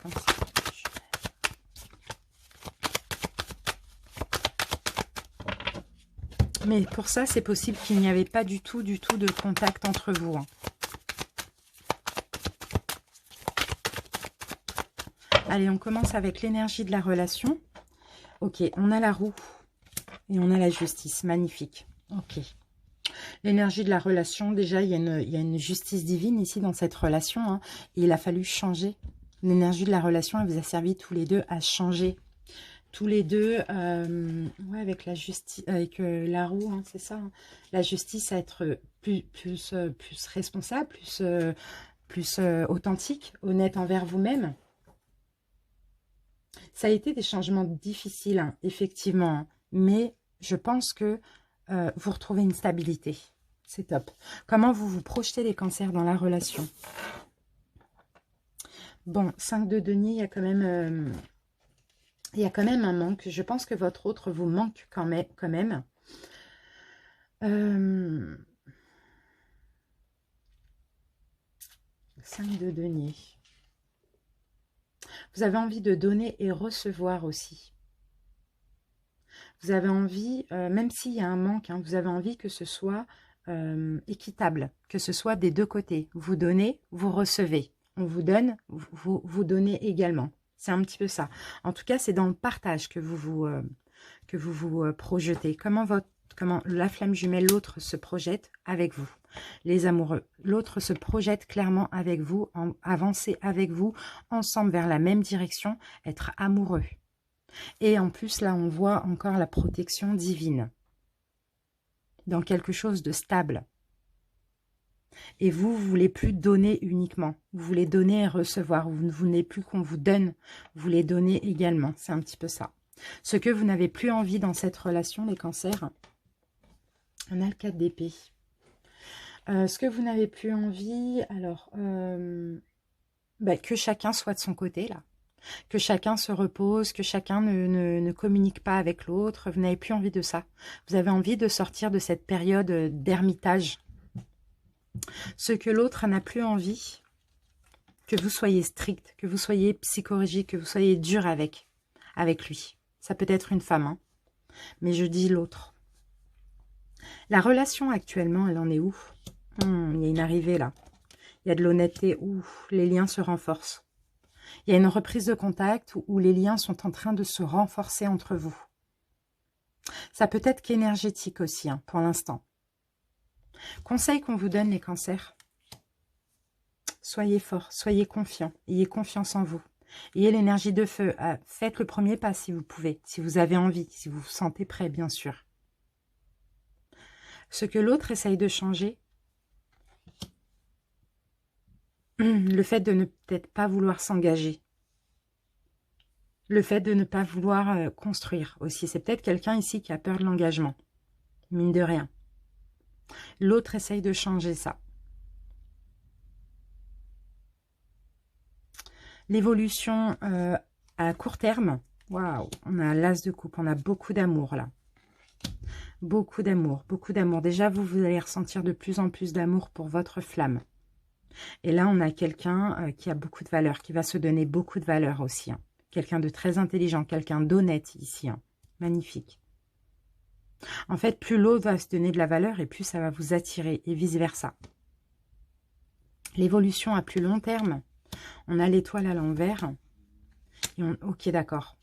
Comme ça. Mais pour ça, c'est possible qu'il n'y avait pas du tout de contact entre vous. Hein. Allez, on commence avec l'énergie de la relation. Ok, on a la roue et on a la justice. Magnifique. Ok. L'énergie de la relation, déjà, il y a une justice divine ici dans cette relation. Hein, et il a fallu changer. L'énergie de la relation, elle vous a servi tous les deux à changer. Tous les deux, ouais, avec la justice, avec la roue, hein, c'est ça. Hein, la justice à être plus responsable, plus authentique, honnête envers vous-même. Ça a été des changements difficiles, hein, effectivement. Hein, mais je pense que vous retrouvez une stabilité. C'est top. Comment vous vous projetez les cancers dans la relation? Bon, 5 de denier, il y a quand même... il y a quand même un manque. Je pense que votre autre vous manque quand même. 5 de denier. Vous avez envie de donner et recevoir aussi. Vous avez envie, même s'il y a un manque, hein, vous avez envie que ce soit équitable, que ce soit des deux côtés. Vous donnez, vous recevez. On vous donne, vous donnez également. C'est un petit peu ça. En tout cas, c'est dans le partage que vous vous projetez. Comment la flamme jumelle, l'autre se projette avec vous. Les amoureux, l'autre se projette clairement avec vous, avancer avec vous, ensemble vers la même direction, être amoureux. Et en plus, là, on voit encore la protection divine dans quelque chose de stable. Et vous voulez plus donner uniquement. Vous voulez donner et recevoir. Vous ne voulez plus qu'on vous donne. Vous voulez donner également. C'est un petit peu ça. Ce que vous n'avez plus envie dans cette relation, les cancers. On a le 4 d'épée. Ce que vous n'avez plus envie, alors, que chacun soit de son côté, là. Que chacun se repose, que chacun ne communique pas avec l'autre. Vous n'avez plus envie de ça. Vous avez envie de sortir de cette période d'ermitage. Ce que l'autre n'a plus envie, que vous soyez strict, que vous soyez psychorigide, que vous soyez dur avec lui. Ça peut être une femme, hein, mais je dis l'autre. La relation actuellement, elle en est où? Il y a une arrivée là. Il y a de l'honnêteté. Les liens se renforcent. Il y a une reprise de contact où les liens sont en train de se renforcer entre vous. Ça peut être qu'énergétique aussi, hein, pour l'instant. Conseil qu'on vous donne, les cancers. Soyez forts, soyez confiants, ayez confiance en vous. Ayez l'énergie de feu. Faites le premier pas si vous pouvez, si vous avez envie, si vous vous sentez prêt, bien sûr. Ce que l'autre essaye de changer, le fait de ne peut-être pas vouloir s'engager. Le fait de ne pas vouloir construire aussi. C'est peut-être quelqu'un ici qui a peur de l'engagement. Mine de rien. L'autre essaye de changer ça. L'évolution à court terme. Waouh, on a l'as de coupe. On a beaucoup d'amour là. Beaucoup d'amour, beaucoup d'amour. Déjà, vous allez ressentir de plus en plus d'amour pour votre flamme. Et là, on a quelqu'un qui a beaucoup de valeur, qui va se donner beaucoup de valeur aussi. Hein. Quelqu'un de très intelligent, quelqu'un d'honnête ici. Hein. Magnifique. En fait, plus l'autre va se donner de la valeur et plus ça va vous attirer et vice-versa. L'évolution à plus long terme, on a l'étoile à l'envers. Ok, d'accord.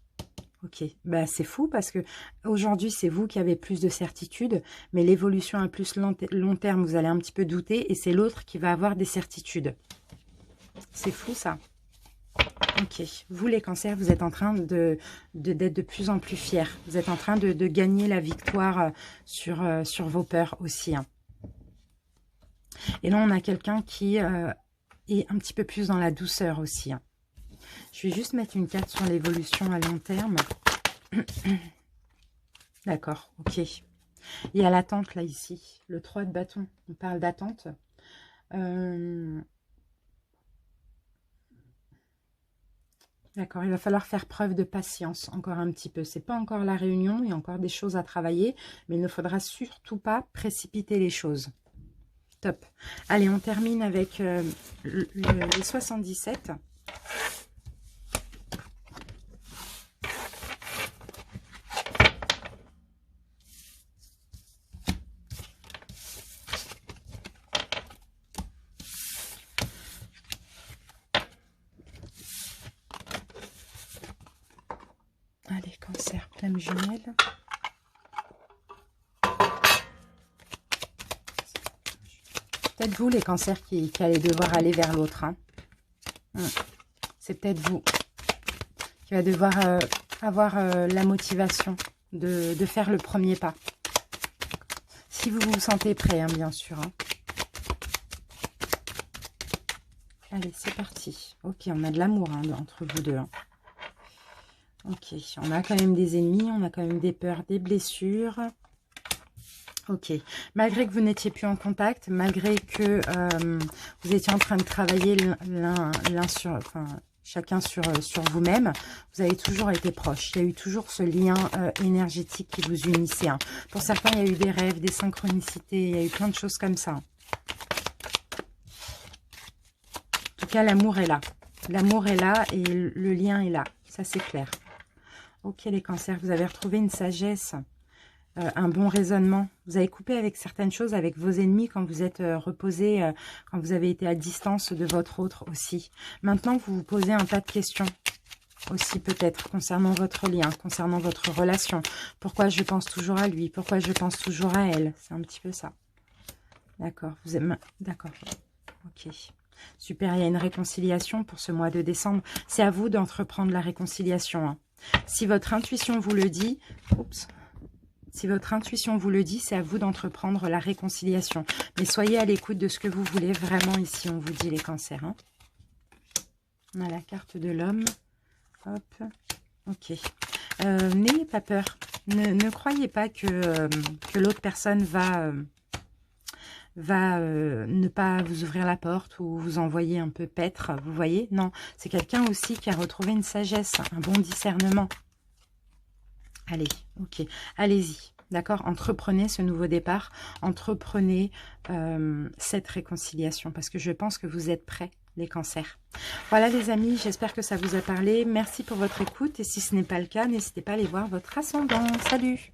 Ok, bah, c'est fou parce que aujourd'hui, c'est vous qui avez plus de certitude, mais l'évolution à plus long terme, vous allez un petit peu douter et c'est l'autre qui va avoir des certitudes. C'est fou ça. Ok, vous les cancers, vous êtes en train d'être de plus en plus fiers. Vous êtes en train de gagner la victoire sur vos peurs aussi. Hein. Et là, on a quelqu'un qui est un petit peu plus dans la douceur aussi. Hein. Je vais juste mettre une carte sur l'évolution à long terme. D'accord, ok. Il y a l'attente là, ici. Le 3 de bâton, on parle d'attente. D'accord, il va falloir faire preuve de patience encore un petit peu. C'est pas encore la réunion, il y a encore des choses à travailler, mais il ne faudra surtout pas précipiter les choses. Top. Allez, on termine avec les 77. flamme jumelle. Peut-être vous, les cancers, qui allez devoir aller vers l'autre. Hein. C'est peut-être vous qui va devoir avoir la motivation de faire le premier pas. Si vous vous sentez prêt, hein, bien sûr. Hein. Allez, c'est parti. Ok, on a de l'amour hein, entre vous deux. Hein. Ok, on a quand même des ennemis, on a quand même des peurs, des blessures. Ok, malgré que vous n'étiez plus en contact, malgré que vous étiez en train de travailler l'un sur, enfin, chacun sur vous-même, vous avez toujours été proches. Il y a eu toujours ce lien énergétique qui vous unissait. Hein. Pour certains, il y a eu des rêves, des synchronicités, il y a eu plein de choses comme ça. En tout cas, l'amour est là. L'amour est là et le lien est là. Ça, c'est clair. Ok, les cancers, vous avez retrouvé une sagesse. Un bon raisonnement. Vous avez coupé avec certaines choses, avec vos ennemis quand vous êtes reposé, quand vous avez été à distance de votre autre aussi. Maintenant, vous vous posez un tas de questions aussi peut-être concernant votre lien, concernant votre relation. Pourquoi je pense toujours à lui? Pourquoi je pense toujours à elle? C'est un petit peu ça. D'accord. Vous êtes... D'accord. Ok. Super, il y a une réconciliation pour ce mois de décembre. C'est à vous d'entreprendre la réconciliation. Hein. Si votre intuition vous le dit... Oups. Si votre intuition vous le dit, c'est à vous d'entreprendre la réconciliation. Mais soyez à l'écoute de ce que vous voulez vraiment ici, on vous dit les cancers. Hein. On a la carte de l'homme. Hop. Ok. N'ayez pas peur. Ne croyez pas que l'autre personne va ne pas vous ouvrir la porte ou vous envoyer un peu paître. Vous voyez? Non, c'est quelqu'un aussi qui a retrouvé une sagesse, un bon discernement. Allez, ok, allez-y, d'accord? Entreprenez ce nouveau départ, entreprenez cette réconciliation parce que je pense que vous êtes prêts, les cancers. Voilà les amis, j'espère que ça vous a parlé. Merci pour votre écoute et si ce n'est pas le cas, n'hésitez pas à aller voir votre ascendant. Salut!